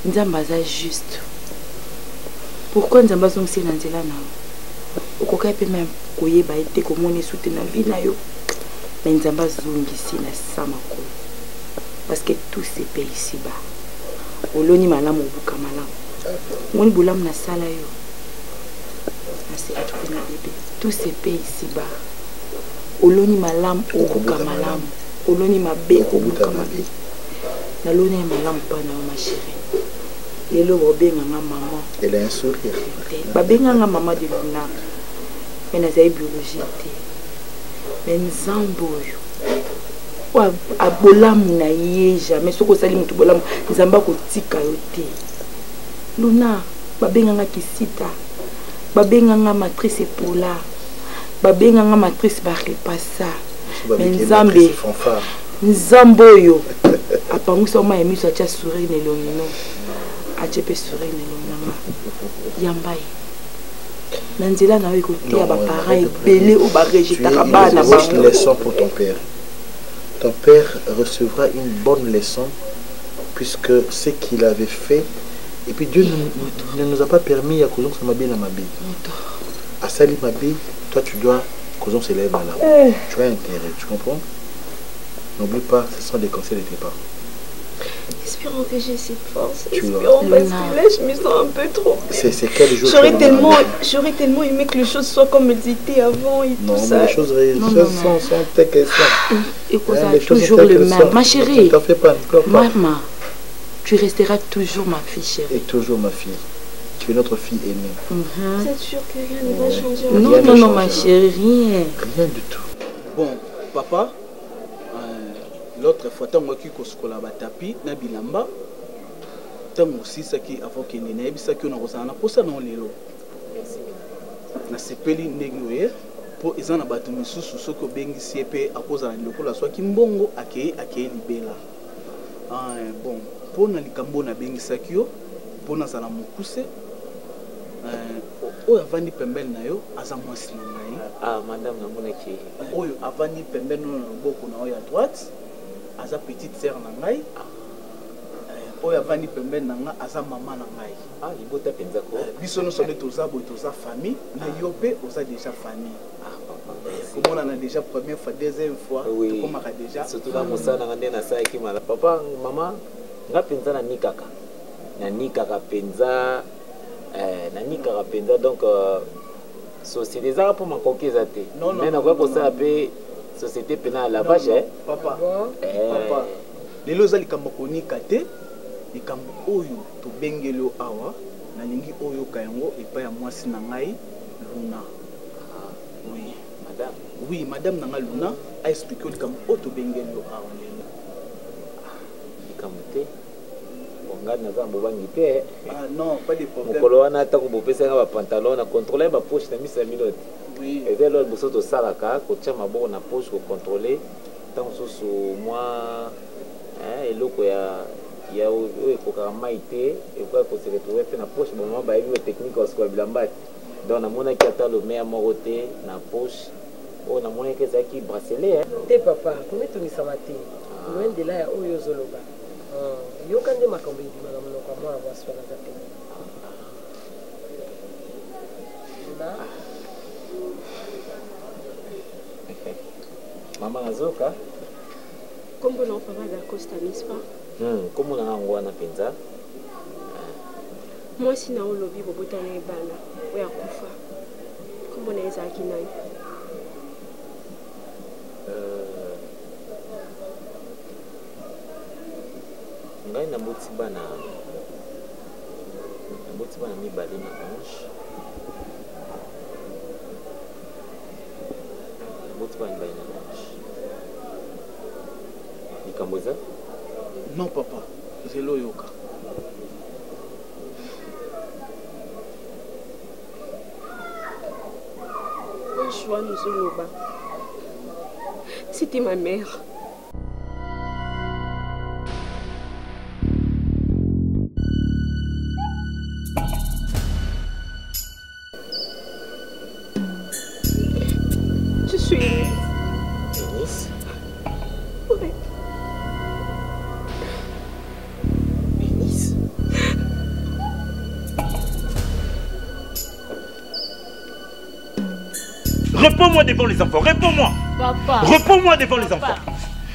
[SPEAKER 3] nzamba za juste pourquoi nzamba zong c'est na nzela na okoka pe même koyeba ete komona soute na vie na yo mais nzamba zongisi na sama ko parce que tout se paye ici bas oloni malamu buka malamu ngoni bulamu na sala yo c'est atouper na bébé tout se paye ici bas oloni malam okuka malam oloni mabe okuka mabe naloni malam pana ma chérie lelo bobenga nga maman
[SPEAKER 9] elle a un sourire
[SPEAKER 3] babenga nga maman de Luna mais nazai biologie te mais nzambo yo wa abolamu na ye jamais soko sali mutu bolamu nzamba ko tika yo te Luna babenga nga kisita babenga nga matrice pola babenga nga matrice barepasa mais nzambe oyo apangwisa oma emiso atia sourire nelongino atie pe sourire nelonganga yambai na nzela na yo ekoteya baparent ebele oyo barejetaka bana
[SPEAKER 9] bango. Leçon pour ton père. Ton père recevra une bonne leçon puisque ce qu'il avait fait et puis Dieu ne nous a pas permis à cause de ma bien à ma vie. À Sali ma vie. Toi, tu dois causer ses lèvres là. Tu as intérêt, tu comprends? N'oublie pas, ce sont des conseils de tes parents.
[SPEAKER 7] Espérons que j'ai cette force. Espérons parce que là, je me sens un peu trop.
[SPEAKER 9] C'est quel jour?
[SPEAKER 7] J'aurais tellement aimé que les choses soient comme elles étaient avant et tout ça.
[SPEAKER 9] Non, mais les choses sont telles qu'elles sont.
[SPEAKER 3] Écoute, toujours le même. Ma chérie,
[SPEAKER 9] t'en fais pas,
[SPEAKER 3] maman, tu resteras toujours ma fille chérie.
[SPEAKER 9] Et toujours ma fille. Tu es notre fille aimée.
[SPEAKER 7] C'est sûr que rien ne va changer.
[SPEAKER 3] Non, ma chérie, rien.
[SPEAKER 9] Rien du tout.
[SPEAKER 2] Bon, papa, l'autre fois, tant que tu as un tapis, na bilamba, tant aussi ça qui avant qu'il n'ait pas ça qui on a reçu, on a posé dans les lots. Na sepeli négoyer, po eza na bato misusu soki obengisi ye mpe akozala lokola swaki mbongo akei libela. Bon mpo na likambo nabengisaki yo mpo nazala mokuse oyo avandi pembeni na yo aza mwasi na ngai.
[SPEAKER 11] Madame namonaki
[SPEAKER 2] oyo avandi pembeni na loboko na oyo ya droite aza petite sœur na ngai. Oyo avandi pembeni na nga aza mama na ngai.
[SPEAKER 11] Libota penza ko
[SPEAKER 2] biso nyonso nde toza boye toza famille na yo mpe oza déjà famille. Komona déjà première fois deuxième fois tokomaka déjà
[SPEAKER 11] surtout na mosala nga nde nasalaki mala papa mama nga penza na nikaka penza donc société ezaka mpo makoki eza te mais nakoki kosala mpe société pena ya lavage.
[SPEAKER 2] Papa lelo eza likambo konika te, likambo oyo tobengeli yo awa nalingi oyo ka yango epai ya mwasi na ngai Luna. Oui, madame Nanga Luna a expliqué le camp auto bengel yo a
[SPEAKER 11] likamute onga naza mbobangi te.
[SPEAKER 2] Non, pas de problème.
[SPEAKER 11] Mokolo wana ta ko bopesa nga ba pantalon na contrôler ba poche na misa minute.
[SPEAKER 2] Oui.
[SPEAKER 11] Et dès lors boso to salaka ko tia maboko na poche ko contrôler tant soso moi eloko ya ko ka maite et quoi ko se retrouver na poche bon ba yebi technique kosko bilamba. Donc namona ki ata le meilleur moroté na poche. On a moins que ça qui bracelet.
[SPEAKER 3] Te papa, comment tu m'as samaté? Loin de là, où yo zoloba. Yo quand de ma combi di madame no kwa moi avoir soit la tête.
[SPEAKER 11] Maman azoka.
[SPEAKER 7] Comme on en parle à Costa, n'est-ce pas?
[SPEAKER 11] Comme on a ngwana penza.
[SPEAKER 7] Moi si na olobi bobotana ebana, oya kufa. Comme on est zaki nai.
[SPEAKER 11] Ngai na boti bana mibale na ange. Boti bana mibale na ange. Likamboza?
[SPEAKER 2] Non papa, zelo yoka.
[SPEAKER 7] Joie nous oloba. C'était ma mère. Je suis
[SPEAKER 11] Eunice.
[SPEAKER 7] Oui.
[SPEAKER 11] Eunice.
[SPEAKER 12] Réponds-moi devant les enfants, réponds-moi.
[SPEAKER 6] Papa.
[SPEAKER 12] Réponds-moi devant les enfants.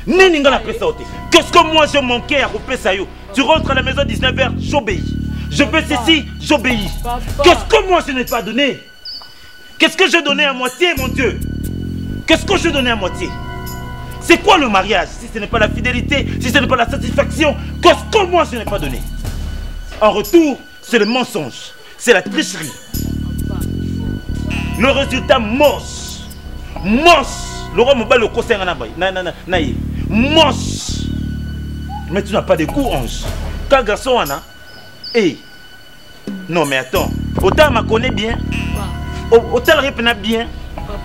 [SPEAKER 12] Néninga la pesa ote. Qu'est-ce que moi je manquais à repesa yo? Tu rentres à la maison 19h, j'obéis. Je fais ceci, j'obéis. Qu'est-ce que moi je n'ai pas donné? Qu'est-ce que je donnais à moitié, mon Dieu? Qu'est-ce que je donnais à moitié? C'est quoi le mariage si ce n'est pas la fidélité, si ce n'est pas la satisfaction? Qu'est-ce que moi je n'ai pas donné? En retour, c'est le mensonge, c'est la tricherie. Le résultat moche. Le roi m'a le conseil moche. Mais tu n'as pas de goût, ange. Quand garçon, Anna. Hey. Non, mais attends. Autant m'a connaît bien. Autant répète bien.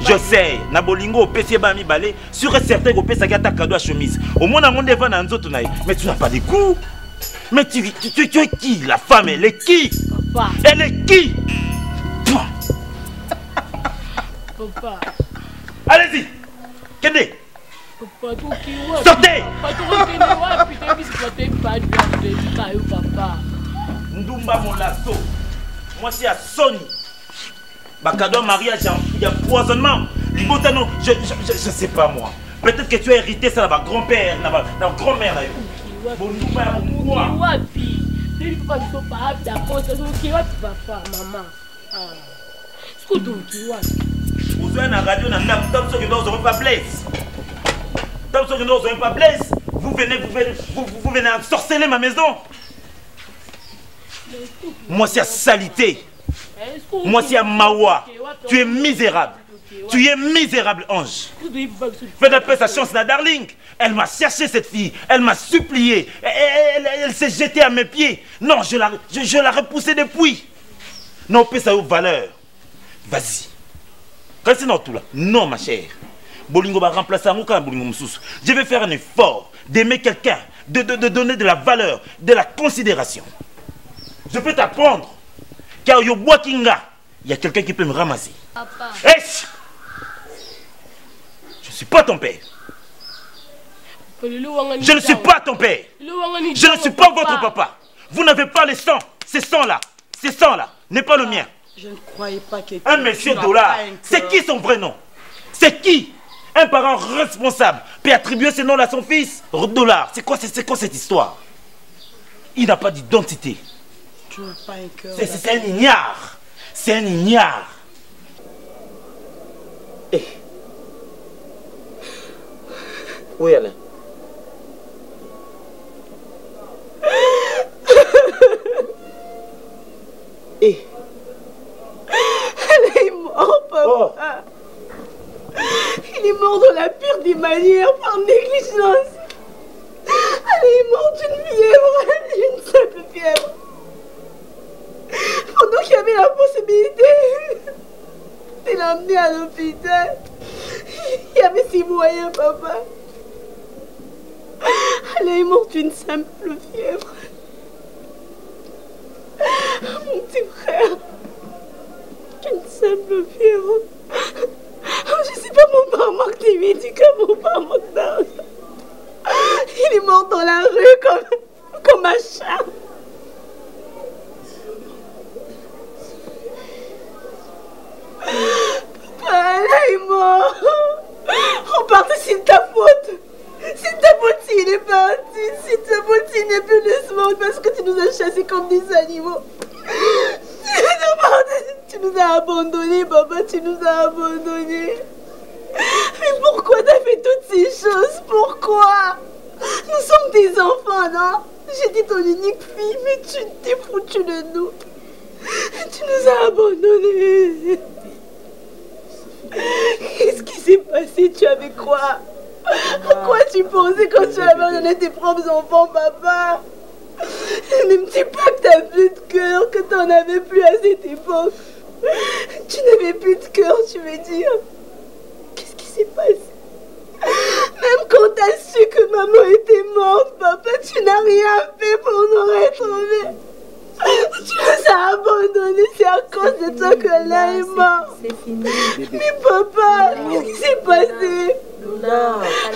[SPEAKER 12] Je sais. Nabolingo, PC Bami Balé. Sûr et certain que PC Gata cadeau à chemise. Au moins, on devant un autre. Mais tu n'as pas de goût. Mais tu es qui? La femme, elle est qui?
[SPEAKER 6] Papa.
[SPEAKER 12] Elle est qui?
[SPEAKER 6] Papa.
[SPEAKER 12] Allez-y. Kende.
[SPEAKER 6] Papa, tu qui ouais.
[SPEAKER 12] Sortez.
[SPEAKER 6] Papa, tu qui ouais. Putain, qu'est-ce que tu fais de papa?
[SPEAKER 12] Ndumba mon lasso. Moi c'est à Sony. Bakado mariage, il y a poisonnement. Libotano, je sais pas moi. Peut-être que tu as hérité ça de ma grand-père, de ma grand-mère là. Bon, nous pas mon quoi.
[SPEAKER 6] Wapi. Tu peux pas dire pas d'accord, c'est qui wapi papa, maman. Ce que tu vois.
[SPEAKER 12] Vous avez une radio, tant que nous n'aurons pas blesse. Tant que nous n'aurons pas blesse, vous venez ensorceler ma maison. Moi c'est à salité. Moi c'est à Mawa. Tu es misérable. Tu es misérable, ange. Faites appeler sa chance, la darling. Elle m'a cherché cette fille. Elle m'a supplié. Elle s'est jetée à mes pieds. Non, je l'ai repoussée depuis. Non, paie ça aux valeurs. Vas-y. Kasi na tout là. Non, ma chère. Bolingo va remplacer un Bolingo Moussous. Je vais faire un effort d'aimer quelqu'un, de donner de la valeur, de la considération. Je peux t'apprendre. Car yo bois kinga, il y a quelqu'un qui peut me ramasser.
[SPEAKER 6] Papa.
[SPEAKER 12] Je ne suis pas ton père. Je ne suis pas ton père. Je ne suis pas votre papa. Vous n'avez pas le sang. Ce sang-là n'est pas le mien.
[SPEAKER 3] Je ne croyais pas que...
[SPEAKER 12] Un monsieur dollar, c'est qui son vrai nom? C'est qui? Un parent responsable peut attribuer ce nom-là à son fils? Dollar, c'est quoi cette histoire? Il n'a pas d'identité.
[SPEAKER 3] Tu n'as pas un cœur.
[SPEAKER 12] C'est un ignare. C'est un ignare.
[SPEAKER 11] Oui, Alain.
[SPEAKER 3] Elle est morte, papa.
[SPEAKER 11] Oh.
[SPEAKER 3] Il est mort de la pire des manières, par négligence. Elle est morte d'une fièvre, une simple fièvre. Pendant qu'il y avait la possibilité de l'emmener à l'hôpital, il y avait 6 moyens, papa. Elle est morte d'une simple fièvre. Mon petit frère, une simple fièvre. Je sais pas, mon père manque de médicaments, mon père manque d'argent. Il est mort dans la rue comme un chat. Papa, elle est mort. On partait, c'est ta faute. C'est ta faute s'il est parti. C'est ta faute s'il n'est plus de ce monde parce que tu nous as chassés comme des animaux. Tu nous as abandonnés, papa, tu nous as abandonnés. Mais pourquoi t'as fait toutes ces choses? Pourquoi? Nous sommes des enfants, non? J'étais ton unique fille, mais tu t'es foutu de nous. Tu nous as abandonnés. Qu'est-ce qui s'est passé? Tu avais quoi? Pourquoi tu pensais quand tu abandonnais tes propres enfants, papa? Ne me dis pas que t'as plus de cœur, que t'en avais plus à cette époque. Tu n'avais plus de cœur, tu veux dire? Qu'est-ce qui s'est passé? Même quand t'as su que maman était morte, papa, tu n'as rien fait pour nous retrouver. Tu nous as abandonnés, c'est à cause de toi que là est mort.
[SPEAKER 6] C'est fini.
[SPEAKER 3] Mais papa, qu'est-ce qui s'est passé?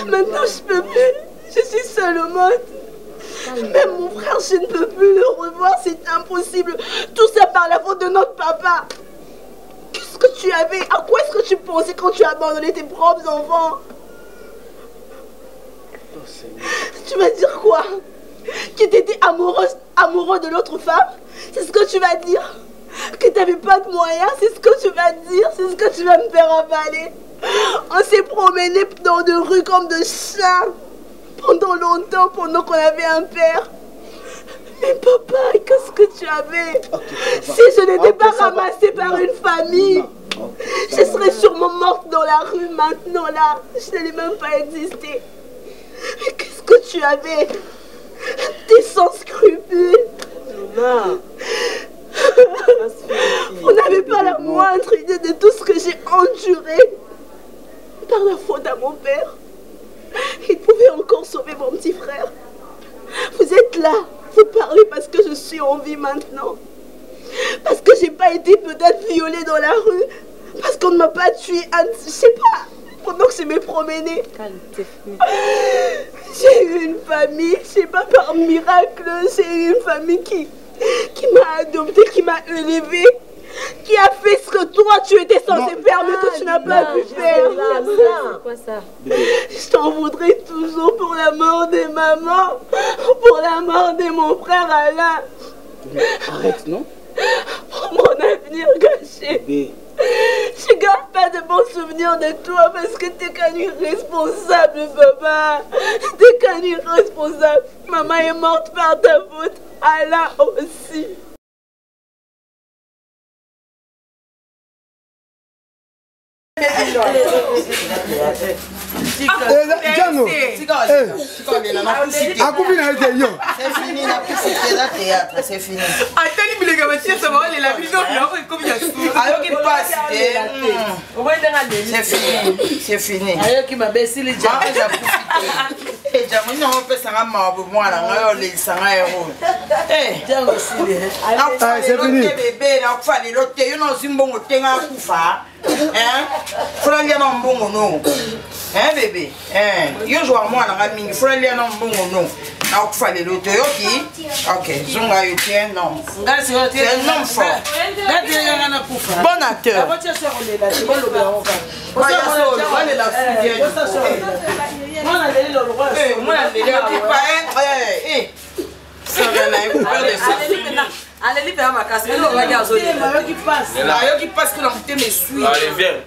[SPEAKER 3] Maintenant je peux plus, je suis seule au monde. Même mon frère, je ne peux plus le revoir, c'est impossible. Tout ça par la faute de notre papa. Qu'est-ce que tu avais? À quoi est-ce que tu pensais quand tu as abandonné tes propres enfants? Tu vas dire quoi? Que tu étais amoureux de l'autre femme? C'est ce que tu vas dire? Que tu n'avais pas de moyens? C'est ce que tu vas dire? C'est ce que tu vas me faire avaler? On s'est promené dans des rues comme de chiens pendant longtemps, pendant qu'on avait un père. Mais papa, qu'est-ce que tu avais? Si je n'étais pas ramassée par une famille, je serais sûrement morte dans la rue maintenant là. Je n'allais même pas exister. Mais qu'est-ce que tu avais? T'es sans scrupules. Vous n'avez pas la moindre idée de tout ce que j'ai enduré par la faute à mon père. Il pouvait encore sauver mon petit frère. Vous êtes là, vous parlez parce que je suis en vie maintenant. Parce que j'ai pas été peut-être violée dans la rue. Parce qu'on ne m'a pas tuée, je sais pas, pendant que je me promenais. J'ai eu une famille, je sais pas, par miracle, j'ai eu une famille qui m'a adoptée, qui m'a élevée, qui a fait ce que toi tu étais censé faire, mais que tu n'as pas pu faire.
[SPEAKER 10] C'est quoi ça?
[SPEAKER 3] Je t'en voudrais toujours pour la mort de maman, pour la mort de mon frère Alain.
[SPEAKER 2] Arrête, non?
[SPEAKER 3] Pour mon avenir gâché. Je garde pas de bons souvenirs de toi parce que t'es qu'un irresponsable, papa. T'es qu'un irresponsable. Maman est morte par ta faute. Alain aussi.
[SPEAKER 13] Django. Akubi na ete yo.
[SPEAKER 14] C'est fini la publicité la théâtre, c'est fini.
[SPEAKER 3] Attends, il a dit ça va la vidéo comme il y a sous.
[SPEAKER 14] Ayo qui passe. C'est fini. C'est fini.
[SPEAKER 3] Ayo qui m'a baissé les gens.
[SPEAKER 14] Eh, Django, non, on peut s'en ramener moi là, on les s'en héros. Eh, Django aussi. C'est fini. Bébé, là, faut aller l'autre, you know zimbongo tenga kufa. Hein? Faut aller dans mbongo non. Hein bébé? Hein? Yo joue moi là, mingi, faut aller dans mbongo non. Na kufa aller l'autre, yoki. OK, zonga yo tien non.
[SPEAKER 3] Ngasi yo tien
[SPEAKER 14] non fort.
[SPEAKER 3] Ngati yanga na kufa.
[SPEAKER 14] Bon acteur.
[SPEAKER 3] Abo tia so on est là, c'est bon le blanc.
[SPEAKER 14] On est là,
[SPEAKER 3] Moi le roi.
[SPEAKER 14] Moi le pas ça va là, vous perdez ça.
[SPEAKER 3] Allez, libère ma casse. Mais non, regarde, qui passe.
[SPEAKER 14] Là, qui passe que l'enquête me suit.
[SPEAKER 11] Allez, viens.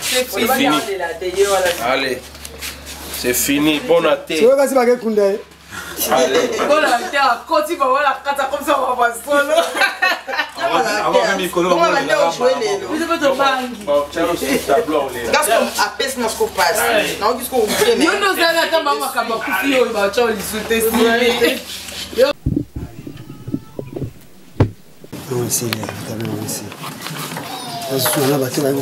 [SPEAKER 11] C'est fini. Allez. C'est fini. Bon athée.
[SPEAKER 13] Tu veux passer par quel coup d'œil?
[SPEAKER 11] Allez.
[SPEAKER 3] Bon athée, quand tu vas voir la carte comme ça, on va passer solo.
[SPEAKER 11] Avant même Nicolo, on va
[SPEAKER 14] jouer les.
[SPEAKER 3] Vous avez ton bangi.
[SPEAKER 11] Bon, tiens le tableau.
[SPEAKER 14] Parce qu'on appelle ce qu'on passe. Non, qu'est-ce qu'on fait?
[SPEAKER 3] Nous nous allons attendre maman quand ma fille il va tchao les sauter.
[SPEAKER 13] Non, c'est bien, t'as bien aussi. On va te faire un